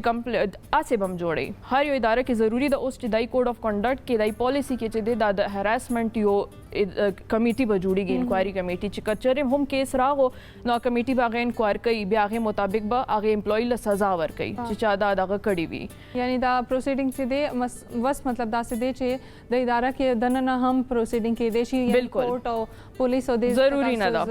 هسې به هم جوړوي هر یو اداره کې ضروري ده اوس چې دای کوډ اف کنډکټ کې دای پالیسي کې چې دی دا د هراسمنټ یو کمیټي به جوړیږي انکوایري کمیټي چې کچرې هم کیس راغو نو کمیټي به هغه انکوایر کوي بیا هغې مطابق به هغې امپلوي له سزا ورکوي چې چا دا دغه کړي وي یعنی دا پروسیډینګ چې دی بس مطلب داسې دی چې د اداره کې دننه هم پروسیډینګ کېدی شي بالکل کورټ او پولیس او دې ضروري نه ده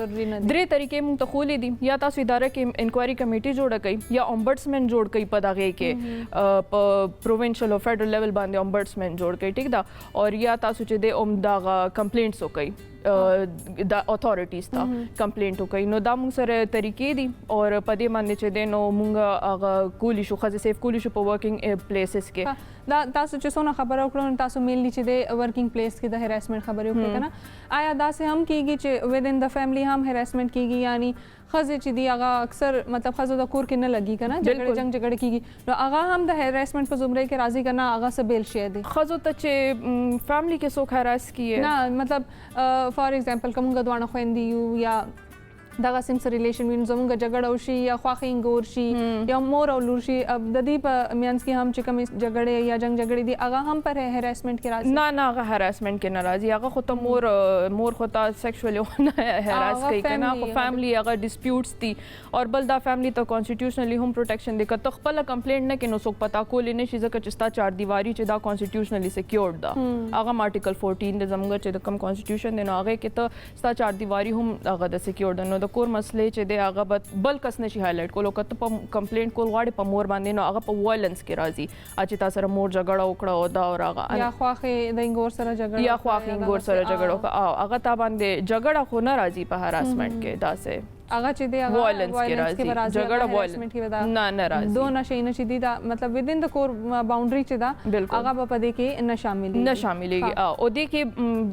درې طریقې موږ ته ښولې دي یا تاسو اداره کې انکوایري کمیټي جوړه کړئ یا امبډسمن جوړ کړئ په دغې کې په پروونشل او فیډرل لیول باندې امبډسمن جوړ کړئ ټیک ده او یا تاسو چې دی دغه کمپلینټس وکړئ د اتھارټیز ته کمپلینټ وکړئ نو دا موږ سره طریقې دي او په دې باندې چې دی نو موږ هغه کولی شو ښځې سیف کولی شو په ورکینګ پلیسز کې دا تاسو چې څونه خبره وکړو نو تاسو میللی چې د ورکینګ پلیس کې د هراسمنټ خبرې وکړې که نه آیا داسې هم کېږي چې ودن د فیملی هم هراسمنټ کېږي یعنی ښځې چې دي هغه اکثر مطلب ښځو د کور کې نه لګي که نه جګړه کېږي نو هغه هم د هراسمنټ په زمرې کې راځي که نه هغه څه بیل شی دی ښځو ته چې فیملی کې څوک هراس کیږي نه مطلب فار ایگزامپل که موږ دواړه خویندې یو یا دغه سیم سره ریلیشن وي نو زموږ جګړه وشي یا خواښې انګور شي یا مور او لور شي د دې په منځ کې هم چې کومې جګړې یا جګړې دي هغه هم پر هراسمنټ کې راځي نه هغه هراسمنټ کې نه راځي هغه خو ته مور خو ته سیکشولی نه هراس کوي که نه خو فیملی هغه ډسپیوټس دي او بل دا فیملی ته کانسټیټیوشنلی هم پروټیکشن دی که ته خپله کمپلینټ نه کړې نو څوک پتا کولی نه شي ځکه چې ستا چار دیواري چې دا کانسټیټیوشنلی سیکیورډ ده هغه هم آرټیکل 14 د زموږ چې د کوم کانسټیټیوشن دی نو هغې کې ته ستا چار دیواري هم هغه د سیکیورډ ده نو د کور مسلې چې دی هغه به بل کس نشي هایلایټ کولو که ته په کمپلینټ کول غواړې په مور باندې نو هغه په وایلنس کې راځي چې تا سره مور جګړه وکړه او دا او هغه یا خواښې د انګور سره جګړه یا خواښې انګور سره جګړه وکړه هغه تا باندې جګړه خو نه راځي په هراسمنټ کې داسې هغه چې دی هغه وایلنس کې راځي جګړه وایلنس نه راځي دونه شی نه چې دی دا مطلب ودین د کور باونډري چې دا هغه به په دې کې نه شاملېږي او دې کې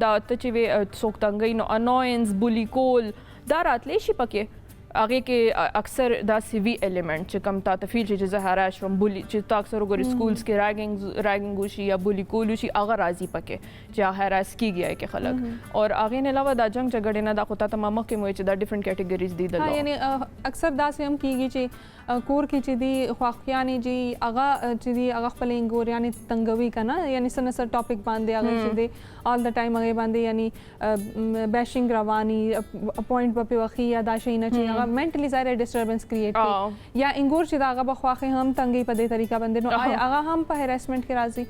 دا ته چې څوک تنګوي نو انوینس بولی کول دا راتلی شي پکې هغې کې اکثر دا سیوي ایلیمنٹ چې کوم تا ته فیل شي چې زه هراس شوم بولي چې تا اکثر وګورې سکولز کې ریګینګ وشي یا بولي کول وشي هغه راځي پکې چې هراس کېږي هغې کې خلک او هغې نه علاوه دا جنګ جګړې نه دا خو تا ته ما مخکې مو ویل چې دا ډفرنټ کیټګریز دي د یعنی اکثر داسې هم کېږي چې کور کې چې دي خواښیانې چې هغه چې دي هغه خپل انګوریانې تنګوي که نه یعنی څه نه څه ټاپک باندې هغې چې دی آل د ټایم هغې باندې یعنی بیشنګ رواني پوینټ به پې وخي یا دا شی نه چې هغه منټلی ظاهر ډسټربنس کریټ کوي یا انګور چې د هغه به خواښې هم تنګوي په دې طریقه باندې نو آیا هغه هم په هراسمنټ کې راځي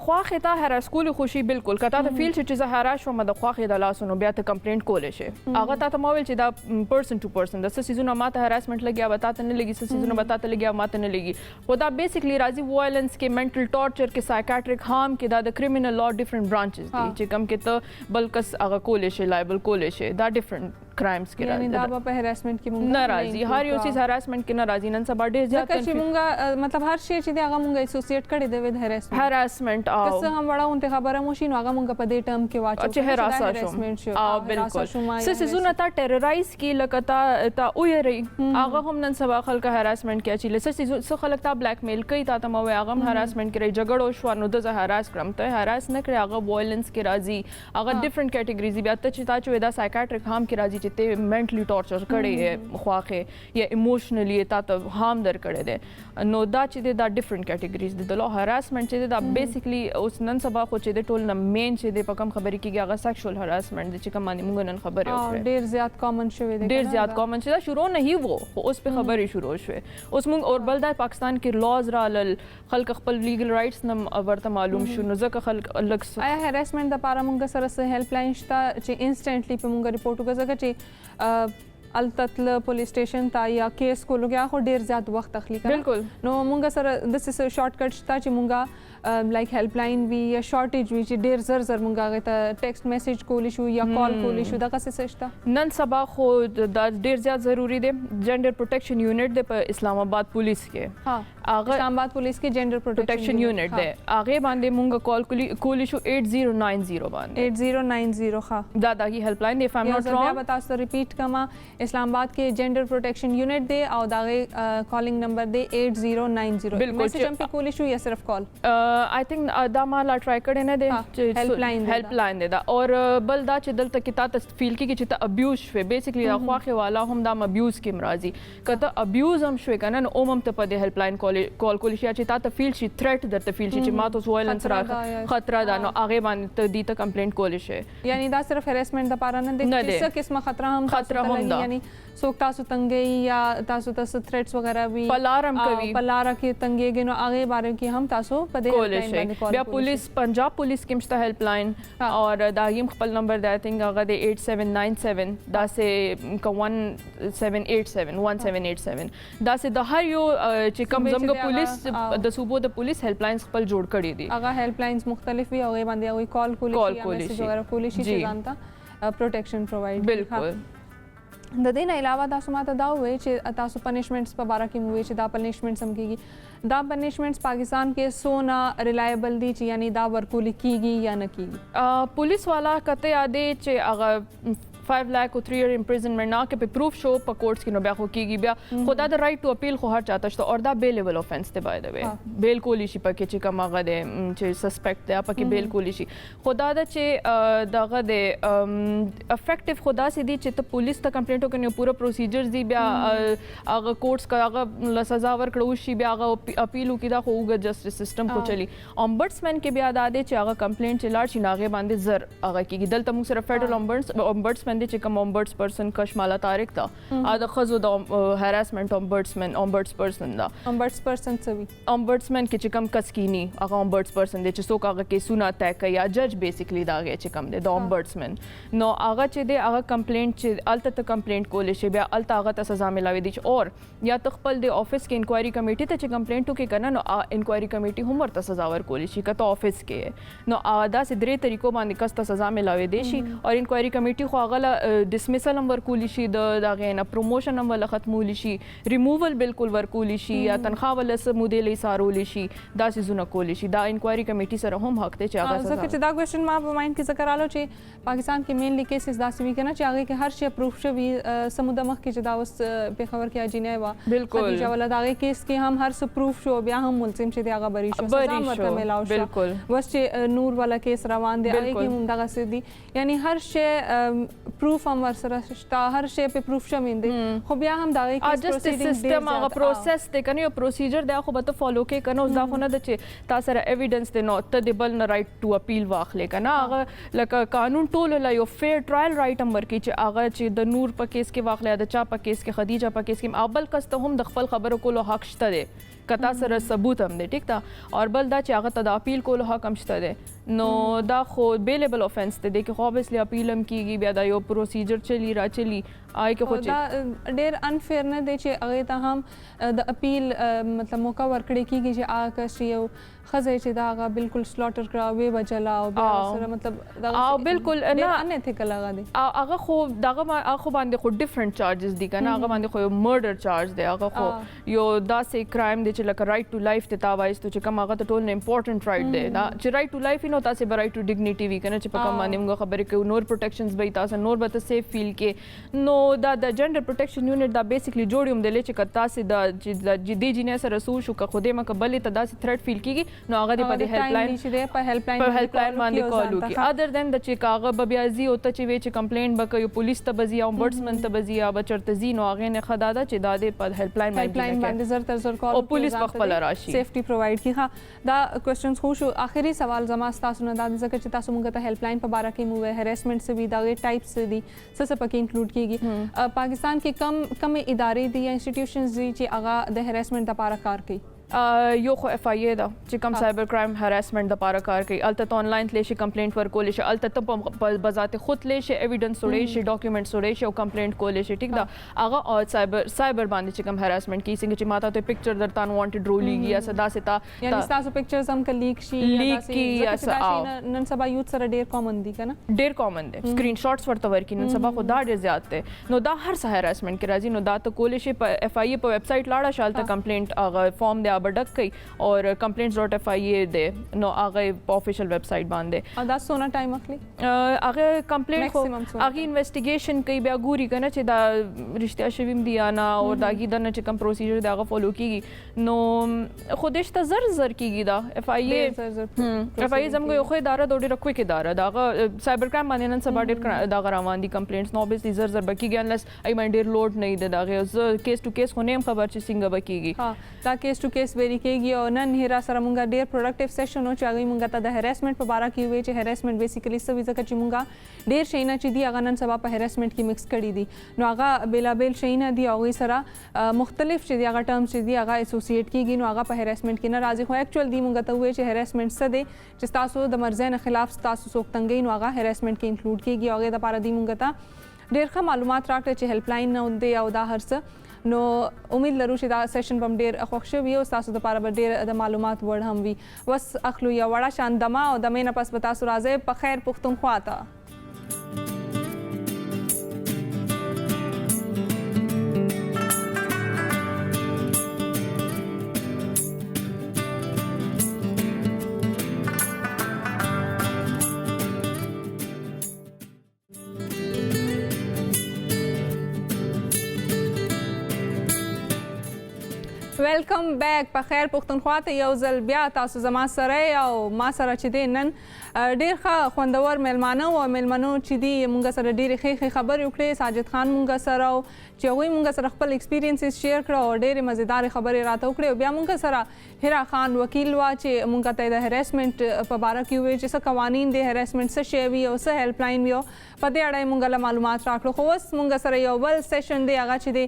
خواښې ته هراس کولو خوشي بالکل که تا ته فیل شي چې زه هراس شوم د خواښې د لاسو نو بیا ته کمپلینټ کولی شي هغه تا ته ما ویل چې دا پرسن ټو پرسن د څه څیزونه ما ته هراسمنټ لګي به تا ته نه لګي څه څیزونه به تا ته لګي ما ته نه لګي خو دا بیسیکلی راځي وایلنس کې منټل ټارچر کې سایکاټریک هارم کې دا د کرمینل لا ډفرنٹ برانچز دي چې کوم کې ته بل کس هغه کولی شي لایبل کولی شي دا ډفرنٹ کرایمز کې راځي دا به په هراسمنټ کې مونږ نه راځي هر یو څیز هراسمنټ کې نه راځي نن سبا ډېر زیات چې مونږ مطلب هر شی چې دی هغه مونږ اسوسییټ کړی دی ود هراسمنٹ که څه هم وړاندې خبره مو شي نو هغه مونږ په دې ټرم کې واچو چې هراسمنټ شو بالکل څه څیزونه تا ټیررایز کې لکه تا ویری هغه هم نن سبا خلک هراسمنټ کې اچي څه خلک تا بلیک میل کوي تا ته مو هغه هم هراسمنټ کوي جګړه شو نو د زه هراس کړم ته هراس نه کړی هغه وایلنس کې راځي هغه ډفرنٹ کیټګریز بیا ته چې تا چې دا سایکاټریک هارم کې راځي چې چې ته منټلی ټارچر کړي خواخه یا ایموشنلی تا ته هارم در کړي دي نو دا چې دا ډیفرنٹ کیټګریز دي د لو هراسمنٹ چې دا بیسیکلی اوس نن سبا خو چې د ټول نه مین چې د پکم خبرې کیږي هغه سیکشوال هراسمنٹ چې کوم باندې موږ نن خبرې وکړو ډیر زیات کامن شوی دی ډیر زیات کامن چې دا شروع نه هی وو خو اوس په خبرې شروع شوه اوس موږ اور بل د پاکستان کې لاز رالل خلک خپل لیګل رائټس نم ورته معلوم شو نو ځکه خلک الګ آیا هراسمنٹ د پاره موږ سره هیلپ لاین شته چې انسټنټلی په موږ ریپورټ وکړو ځکه چې التتل پولیس سټیشن تا یا کیس کو لګیا خو ډیر زیات وخت تخلیق بالکل نو موږ سره د څه شارټ کټ شته چې موږ لایک هیلپ لاین وی یا شارټیج وی چې ډیر زر موږ هغه ته ټیکسټ میسج کولی شو یا کال کولی شو دا څه شته نن سبا خو دا ډیر زیات ضروری دی جنډر پروټیکشن یونټ د په اسلام آباد پولیس کې ها هغه اسلام آباد پولیس کې جنډر پروټیکشن یونټ دی هغه باندې موږ کال کولی شو 8090 باندې 8090 ها دا دغه هیلپ لاین دی فیم نوٹ رانګ بتا تاسو ریپیټ کما اسلام آباد کې جنډر پروټیکشن یونټ دی او دغه کالینګ نمبر دی 8090 میسج هم په کولی شو یا صرف کال I think دا ما لا ټرای کړی نه دی هیلپ لاین دی دا اور بل دا چې دلته کې تاسو فیل کې چې ته ابیوز شوي بیسیکلی دا خواخه والا هم دا ابیوز کې مرضی کته ابیوز هم شوي کنه نو اومم ته په دې هیلپ لاین کال کولی شي چې تاسو فیل شي تھریټ درته فیل شي چې ما ته وایلنس راغی خطر دا نو هغه باندې ته دې ته کمپلینټ کولی شي یعنی دا صرف هراسمنٹ د پاره نه دی څه قسمه خطر هم دا یعنی څوک تاسو تنګي یا تاسو تھریټس وغیرہ وی پلارم کوي پلاره کې تنګيږي نو هغه باره کې هم تاسو په دې بیا پولیس پنجاب پولیس کې مشته هیلپ لاین اور دا یم خپل نمبر دی آی تھنک هغه دی 8797 دا سه 1787 دا سه د هر یو چې کوم زموږ پولیس د صوبو د پولیس هیلپ لاینز خپل جوړ کړي دي هغه هیلپ لاینز مختلف وي هغه باندې هغه کال کولی شي وغیرہ کولی شي چې ځانته پروټیکشن پرووایډ بالکل د دې نه علاوه تاسو ماته دا وایي چې تاسو پنیشمنټس په باره کې موي چې دا پنیشمنټس هم کیږي دا پنیشمنټس پاکستان کې سونا ریلایبل دي چې یعنی دا ورکول کیږي یا نه کیږي پولیس والا کته یادې چې هغه 5 lakh or 3 year imprisonment ना के पे proof show पर कोर्ट्स की नो ब्या होगी ब्या खुदा the right to appeal खो हर चाहता तो और दा बेलेबल ऑफेंस थे बाय द वे बेल कोलिशी पर के चे कमा गदे चे सस्पेक्ट थे आप के बेल कोलिशी खुदा द चे दा गदे इफेक्टिव खुदा से दी चे तो पुलिस ता कंप्लेंट हो के पूरा प्रोसीजर्स दी ब्या अगर कोर्ट्स का अगर सजा वर कड़ोशी ब्या अगर अपील की दा होगा जस्टिस सिस्टम को चली ऑम्बड्समैन के ब्या दादे चे अगर कंप्लेंट चे लाड़ चिनागे बांधे जर अगर की दल तमु सिर्फ federal ombudsman چې کوم ombuds person کشمالا طارق دا دا خزو د هراسمنت ombuds person دا ombuds person سوي ombudsman کې چې کوم کسکینی هغه ombuds person دی چې څوک هغه کیسونه طے کوي یا جج بیسیکلی دا غي چې کوم دی د ombudsman نو هغه چې دی هغه کمپلینټ چې الته ته کمپلینټ کولې شي بیا الته هغه ته سزا ملاوي دي اور یا تخپل د افیس کې انکوایری کمیټی ته چې کمپلینټ وکړي کنه نو انکوایری کمیټی هم ورته سزا ور کولې شي کته افیس کې نو دا سې درې طریقو باندې کسته سزا ملاوي دي شي اور انکوایری کمیټی خو هغه ډسمیسل هم ورکولی شي د هغې نه پروموشن هم وله ختمولی شي ریموول بالکل ورکولی شي یا تنخوا وله څه مودې لې سارولی شي دا څیزونه کولی شي دا انکوایری کمیټي سره هم حق دی چې هغه ځکه چې دا کوېشن ما په مایند کې ذکر رالو چې پاکستان کې مینلی کیسز داسې وي که نه چې هغې کې هر شی اپروف شوي څه موده مخکې چې دا اوس پېښور کې اجینه وه بالکل خدیجه والا د هغې کیس کې هم هر څه پروف شو بیا هم ملزم چې دی هغه بری شو سزا هم ورته میلاو شو بالکل بس چې نور والا کیس روان دی هغې کې هم دغسې دي یعنی هر شی پروف هم ورسره شته هر شی په پروف شوین دي خو بیا هم دا کې پروسیډینګ سیستم هغه پروسس ته کنه یو پروسیجر دی خو به ته فالو کې کنه اوس دا خو نه د چې تاسو سره ایویډنس دی نو ته د بل نه رائټ ټو اپیل واخلې کنه هغه لکه قانون ټول لا یو فیر ټرایل رائټ هم ورکی چې هغه چې د نور په کیس کې واخلې د چا په کیس کې خدیجه په کیس کې ابل کسته هم د خپل خبرو کولو حق شته دی کتا سره ثبوت هم دی ټیک تا اور بل دا چې هغه ته د اپیل کولو حق هم شته دی نو دا خو بیلیبل افنس دی کې خو obviously اپیل هم کیږي بیا دا یو پروسیجر چلی را چلی آی کې خو دا ډیر انفیر نه دی چې هغه ته هم د اپیل مطلب موقع ورکړي کیږي چې هغه شی یو خزه چې دا هغه بالکل سلاټر کړه وی بجلا او بیا سره مطلب دا بالکل نه انیتیکل هغه دی هغه خو دغه خو باندې خو ډیفرنٹ چارجز دي کنه هغه باندې خو مرډر چارج دی هغه خو یو داسې کرایم دی چې لکه رائټ ټو لایف ته تا وایستو چې کوم هغه ته ټول نه امپورټنٹ رائټ دی دا چې رائټ ټو لایف نو تاسو به رائټ ټو ډیګنیټي وی کنه چې په کوم باندې موږ خبرې کوو نور پروټیکشنز به تاسو نور به سیف فیل کې نو دا د جنډر پروټیکشن یونټ دا بیسیکلی جوړیوم دی چې کتا سي د جدي جنې سره رسو شو که خوده مکه بلې ته داسې تھرټ فیل کیږي نو هغه د هیلپ لاین باندې کال وکړي اذر دین د چې کاغه به بیا زی او ته چې وی چې کمپلینټ وکړي پولیس ته بزی او امبډسمن ته بزی یا بچرته زی نو هغه نه خدا دا چې دا د هیلپ لاین باندې زر تر زر کال او پولیس خپل راشي سیفټي پرووایډ کی ها دا کوېسچنز خو شو اخري سوال زما تاسو نه دا ځکه چې تاسو موږ ته هیلپ لاین په باره کې مو هریسمنٹ سے بھی دا ټایپس دي څه پکې انکلوډ کیږي پاکستان کې کم ادارې دي یا انسټیټیوشنز دي چې هغه د هریسمنٹ لپاره کار کوي یو خو اف آی ای دا چې کوم سایبر کرائم هراسمنٹ د پاره کار کوي الته ته آنلاین تلی شي کمپلینټ ورکول شي الته ته په بذات خود لی شي ایویډنس وړي شي ډاکومېنټس وړي شي او کمپلینټ کول شي ټیک دا هغه سایبر باندې چې کوم هراسمنٹ کی څنګه چې ماته ته پکچر درته انوانټډ رولېږي یا صدا ستا یعنی تاسو پکچرز هم لیک شي یا نن سبا یوت سره ډیر کامن دي کنه ډیر کامن دي سکرین شاټس ورته ورکی نن سبا خو دا ډیر زیات دي نو دا هر څه هراسمنٹ کې راځي نو دا ته کول شي په اف آی ای په ویب سټ لاړه شالته کمپلینټ هغه فارم دی ابډک کوي اور complaints.fia دے نو هغه په افیشل ویب سټ باندې او دا سونه ټایم اخلي هغه کمپلینټ خو هغه انویسټیګیشن کوي بیا ګوري کنه چې دا رښتیا شویم دی یا نه او دا کی د نه چې کوم پروسیجر دا هغه فالو کیږي نو خودش ته زر کیږي دا اف آی ای زموږ یو خو اداره د ډیره کویک اداره دا سایبر کرائم باندې نن سبا ډیر دا روان دي کمپلینټس نو اوبویسلی زر بکیږي انلس ای باندې ډیر لوډ نه دی دا کیس ټو کیس خو نه خبر چې څنګه بکیږي ها دا کیس ټو کیس ویری کیږي نن هیرا سره مونږه ډیر پروډکټیو سیشن او چې هغه مونږه ته د هراسمنٹ په باره کې وی چې هراسمنٹ بیسیکلی څه وی ځکه چې مونږه ډیر شیونه چې دی هغه نن سبا په هراسمنٹ کې مکس کړي دي نو هغه بیلابل شیونه دی هغه سره مختلف چې دی هغه ټرمز چې دی هغه اسوسییټ کیږي نو هغه په هراسمنٹ کې نه راځي خو اکچوال دی مونږه ته وی چې هراسمنٹ څه دی چې تاسو د مرزه خلاف تاسو څوک تنګي نو هغه هراسمنٹ کې انکلوډ کیږي هغه د لپاره دی مونږه ته ډیر ښه معلومات راکړي چې هیلپ لاین نه دی او دا هرڅه نو امید لرو چې دا سیشن بم ډیر خوښ شوی او تاسو د لپاره ډیر د معلومات وړ هم وي وس اخلو یا وړه شان دما او د مینه پس به تاسو راځي په خیر پښتونخوا ته ویلکم بیک په خیر پښتونخوا ته یو ځل بیا تاسو زما سره او ما سره چې دی نن ډیر ښه خوندور میلمانه او میلمنو چې دی مونږ سره ډېرې ښې خبرې وکړې ساجد خان مونږ سره چې هغوی مونږ سره خپل ایکسپیرینسز شیر کړه او ډېرې مزیدارې خبرې راته وکړې او بیا مونږ سره هیرا خان وکیل وا چې مونږ ته د هراسمنٹ په باره کې وویل چې څه قوانین دی هراسمنٹ څه شی وي او څه هیلپ لاین وي په دې اړه یې مونږ له معلومات راکړو خو اوس مونږ سره یو بل سیشن دی هغه چې دی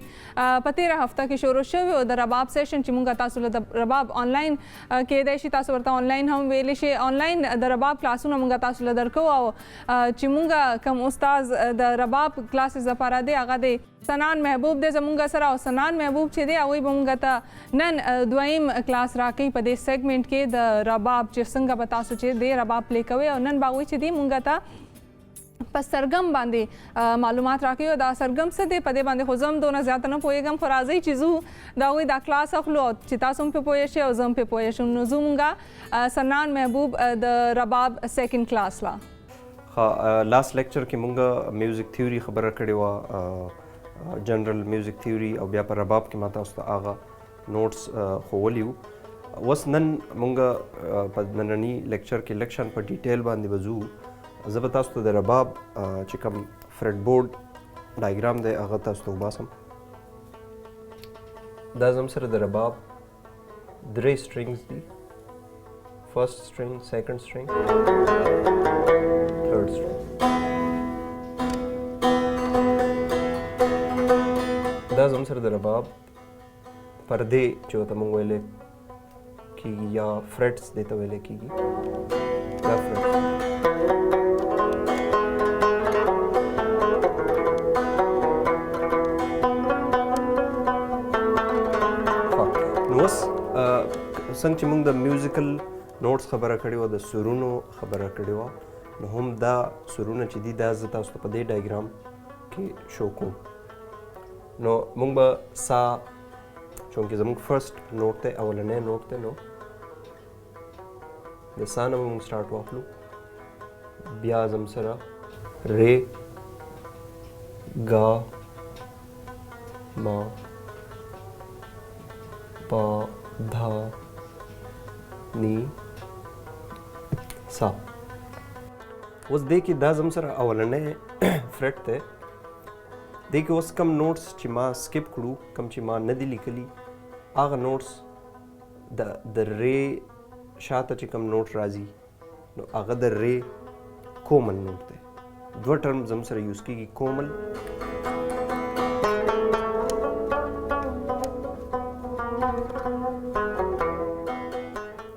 په تېره هفته کې شروع شوی او د رباب سیشن چې مونږ تاسو له د رباب آنلاین کېدای شي تاسو ورته آنلاین هم ویلی شي آنلاین د رباب کلاسونه مونږ تاسو له درکو او چې مونږ کوم استاد د رباب کلاسز لپاره دی هغه دی سنان محبوب دی زمونږ سره او سنان محبوب چې دی هغوی به مونږ ته نن دویم کلاس راکوي په دې سیګمنټ کې د رباب چې څنګه به تاسو چې دی رباب پلی کوئ او نن به هغوی چې دی مونږ ته په سرګم باندې معلومات راکوي او دا سرګم څه دی په دې باندې خو زه هم دونه زیاته نه پوهېږم خو راځئ چې ځو د هغوی دا کلاس اخلو او چې تاسو هم پرې پوه شئ او زه هم پرې پوه شم نو ځو مونږه سنان محبوب د رباب سیکنډ کلاس لا لاست لیکچر کې مونږه میوزک تھیوري خبره کړې وه جنرل میوزک تھیوري او بیا په رباب کې ما تاسو ته هغه نوټس ښوولي وو اوس نن مونږه په ننني لیکچر کې لږ شان په ډیټیل باندې به ځو زه به تاسو ته د رباب چې کوم فرټ بورډ ډایګرام دی هغه تاسو ته وباسم دا زم سره د رباب درې سټرینګز دي فرست سټرینګ سیکنډ سټرینګ تھرډ سټرینګ دا زم سره د رباب پردې چې ورته موږ ویلی کېږي یا فرټس دې ته ویلی کېږي دا فرټس اوس څنګه چې موږ د میوزیکل نوټس خبره کړې وه د سرونو خبره کړې وه نو هم دا سرونه چې دي دا زه تاسو ته په دې ډایګرام کې شو کوم نو موږ به سا چونکې زموږ فرست نوټ دی اولنی نوټ دی نو د سا نه به موږ سټارټ واخلو بیا زم سره رے گا ما پا دھا نی سا اوس دې کې دا زم سره اولنی فرټ دی دې کې اوس کم نوټس چې ما سکپ کړو کم چې ما نه دي لیکلي هغه نوټس د رے شاته چې کم نوټ راځي نو هغه د رے کومل نوټ دی دوه ټرم زم سره یوز کېږي کومل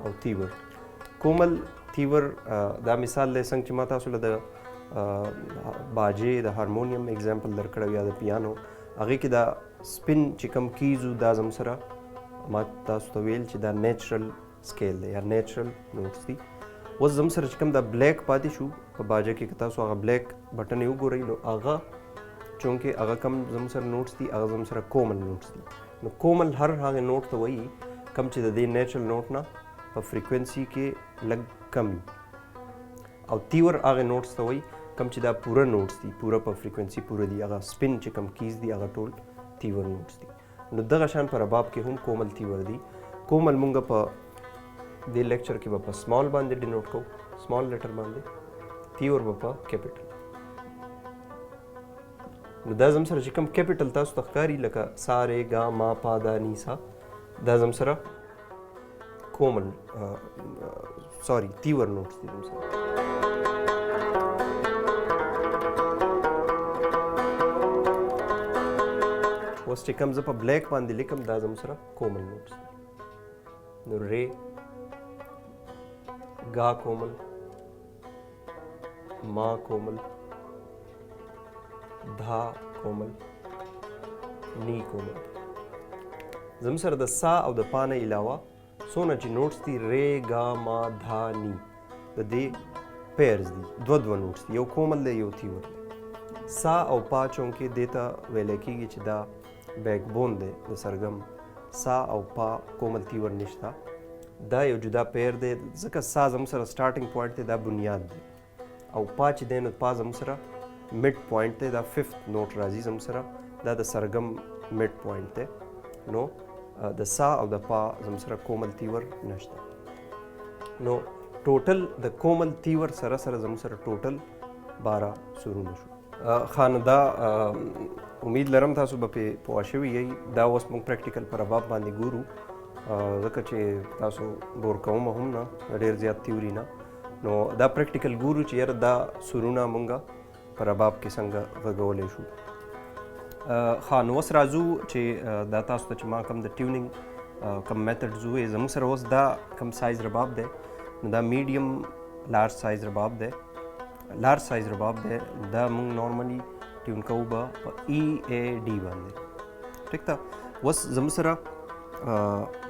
او تیور کومل تیور دا مثال دی څنګه چې ما تاسو له د باجې د هارمونیم اگزامپل درکړی یا د پیانو هغې کې دا سپین چې کم کیز دا زم سره ما تاسو ته ویل چې دا نیچرل سکیل دی یا نیچرل نوټس دي اوس زم سره چې کوم دا بلیک پاتې شو په باجه کې که تاسو هغه بلیک بټن یې وګورئ نو هغه چونکې هغه کم زم سره نوټس دي هغه زم سره کومل نوټس دي نو کومل هر هغه نوټ ته وایي کم چې د دې نیچرل نوټ نه په فریکوینسي کې لږ کم وي او تیور هغه نوټس ته وایي کم چې دا پوره نوټس دي پوره په فریکوینسي پوره دي هغه سپین چې کم کیز دي هغه ټول تیور نوټس دي نو دغه شان په رباب کې هم کومل تیور دي کومل مونږ په دې لیکچر کې به په سمال باندې ډینوټ کوو سمال لیټر باندې تیور به په کیپیټل نو دا زم سره چې کوم کیپیټل تاسو ته ښکاري لکه سا رے گا ما پا دا نی سا دا زم سره کومل سوري تیور نوټس دي زم سره اوس چې کوم زه په بلیک باندې لیکم دا زم سره کومل نوټس دي نو رے گا کومل ما کومل دھا کومل نی کومل زم سره د سا او د پا نه علاوه څونه چې نوټس دي رے گا ما دھا نی د دې پیرز دي دوه نوټس دي یو کومل دی یو تیور دی سا او پا چونکې دې ته ویلی کېږي چې دا بیک بون دی د سرګم سا او پا کومل تیور نشته دا یو جدا پیر دی ځکه سا زم سره سټارټینګ پوینټ دی دا بنیاد دی او پا چې دی نو پا زم سره مډ پوینټ دی دا ففت نوټ راځي زم سره دا د سرګم مډ پوینټ دی نو د سا او د پا زم سره کومل تیور نشته نو ټوټل د کومل تیور سره سره زم سره ټوټل 12 سرونه شو خان دا امید لرم تاسو به پې پوه شوي یئ دا اوس موږ پریکټیکل په رباب باندې ګورو ځکه چې تاسو بور کوم هم نه ډېر زیات تیوري نه نو دا پریکټیکل ګورو چې یاره دا سرونه مونږ په رباب کې څنګه غږولی شو ښه نو اوس راځو چې دا تاسو ته چې ما کوم د ټیونینګ کوم میتډز وویې زموږ سره اوس دا کوم سایز رباب دی نو دا میډیم لارج سایز رباب دی لارج سایز رباب دی دا مونږ نارملی ټیون کوو به په ای اے ډي باندې ټیک ده اوس زموږ سره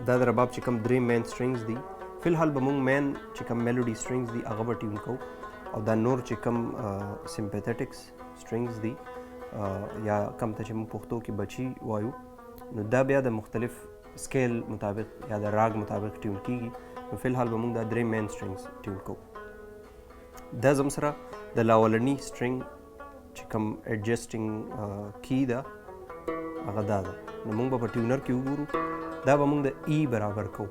دا د رباب چې کوم درې مین سټرینګز دي فی الحال به مونږ مین چې کوم میلوډي سټرینګز دي هغه به ټیون کوو او دا نور چې کوم سمپیتھیټکس سټرینګز دي یا کم ته چې مونږ پښتو کې بچي وایو نو دا بیا د مختلف سکیل مطابق یا د راګ مطابق ټیون کیږي نو فی الحال به مونږ دا درې مین سټرینګز ټیون کوو دا زم سره د لاولني سټرینګ چې کوم ایډجسټینګ کی ده هغه دا ده نو مونږ به په ټیونر کې وګورو دا به مونږ د ای برابر کوو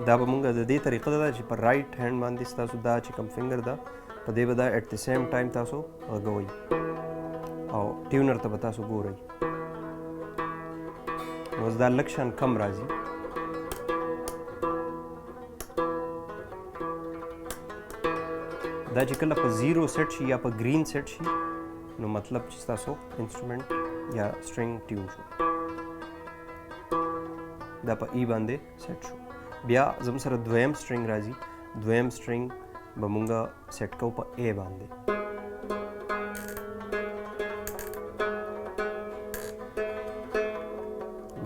دا به مونږ د دې طریقه ده چې په رایټ هینډ باندې ستاسو دا چې کوم فنګر ده په دې به دا ایټ د سیم ټایم تاسو غږوئ او ټیونر ته به تاسو ګورئ نو اوس دا لږ شان کم راځي دا چې کله په زیرو سیټ شي یا په گرین سیټ شي نو مطلب چې ستاسو انسټرومنټ یا سټرینګ ټیون شو دا په ای باندې سیټ شو بیا زم سره دویم سټرینګ راځي دویم سټرینګ به مونږ سیټ کوو په ای باندې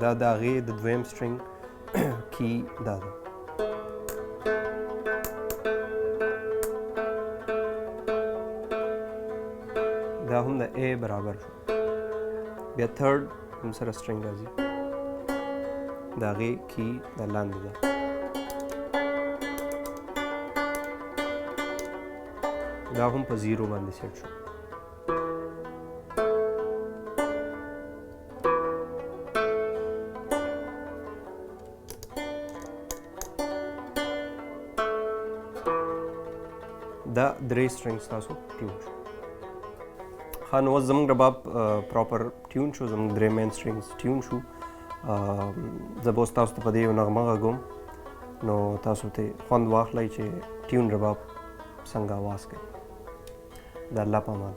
دا د هغې د دویم سټرینګ کی دا ده دا هم د ای برابر شو بیا تھرډ هم سره سټرینګ راځي د هغې کی د لاندې ده. دا هم په 0 باندې سیټ شو. دا 3 سټرینګز تاسو ټیون شو. ښه نو اوس زموږ رباب پراپر ټیون شو، زموږ 3 مین سټرینګز ټیون شو. زه به اوس تاسو ته په دې یو نغمه غږوم، نو تاسو ته خوند واخلئ چې ټیون رباب څنګه آواز کوي. د الله په امان.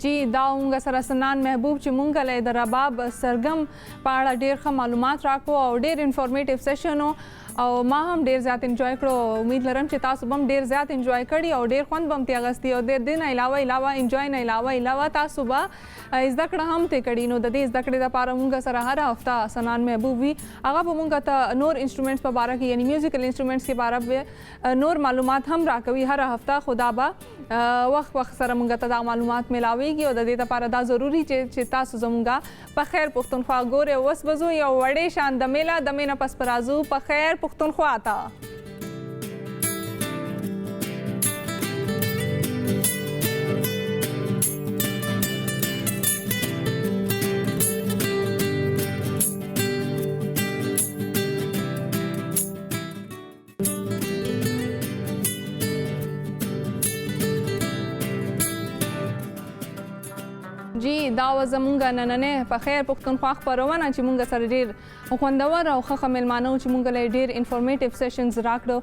جی دا مونږ سره سنان محبوب چې مونږ له د رباب سرګم په اړه ډېر ښه معلومات راکړو او ډېر انفارمیټیو سیشن او ما هم ډېر زیات انجوای کړو. امید لرم چې تاسو به هم ډېر زیات انجوای کړي او ډېر خوند به هم ترې اخیستی او د دې نه علاوه انجوای نه علاوه تاسو به زده کړه هم ترې کړي. نو د دې زده کړې لپاره مونږ سره هر هفته سنان محبوب وي، هغه به مونږ ته نور انسټرومنټس په باره کې یعنی میوزیکل انسټرومنټس کې باره به نور معلومات هم راکوي هر هفته. خدا به وخت سره مونږ ته دا معلومات ملاویږي او د دې لپاره دا ضروري چې تاسو زمونږ په خیر پښتونخوا ګورئ. اوس به ځو یو وړې شان د میله نه پس به راځو په خیر پښتونخوا ته. جی دا و زمونږ نننې په خیر پښتونخوا خپرونه چې مونږ سره ډېر خوندور او ښه مېلمانه وو چې مونږ له ډېر انفارمیټیو سیشنز راکړو.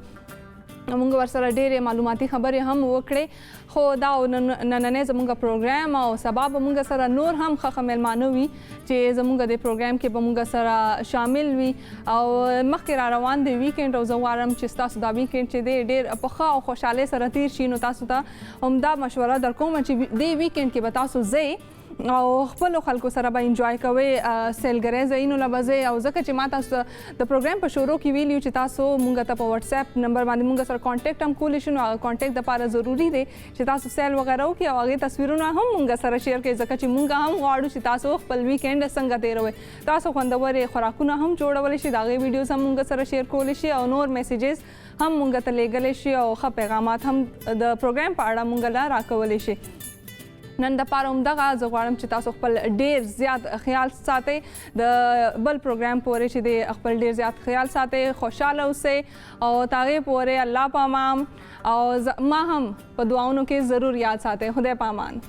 مونږ ورسره ډېرې معلوماتي خبرې هم وکړې. خو دا نننې زمونږ پروګرام او سبا به مونږ سره نور هم ښه مېلمانه وي چې زمونږ د پروګرام کې به مونږ سره شامل وي او مخکې را روان دی ویکینډ او زه غواړم چې ستاسو دا ویکینډ چې دی ډېر په ښه او خوشحالۍ سره تیر شي. نو تاسو ته همدا مشوره در کوم چې دې ویکینډ کې به تاسو ځئ او خپل خلکو سره به انجوای کوئ سیلګرۍ ځایونو له به ځئ او ځکه چې ما تاسو د پروګرام په شروع کې ویلي چې تاسو مونږ ته په واتس اپ نمبر باندې مونږ سره کانټیکټ هم کولی شئ نو هغه کانټیکټ دپاره ضروري دی چې تاسو سیل وغیره وکړئ او هغې تصویرونه هم مونږ سره شیر کړئ ځکه چې مونږ هم غواړو چې تاسو خپل ویکینډ څنګه تېروئ تاسو خوندورې خوراکونه هم جوړولی شئ د هغې ویډیوز هم مونږ سره شیر کولی شئ او نور میسیجز هم مونږ ته لیږلی شي او ښه پیغامات هم د پروګرام په اړه مونږ له راکولی شي نن دپاره همدغه زه غواړم چې تاسو خپل ډېر زیات خیال ساتئ د بل پروګرام پورې چې د خپل ډېر زیات خیال ساتئ خوشحاله اوسئ او د هغې پورې الله په امان او ما هم په دعاونو کې ضرور یاد ساتئ خدای په امان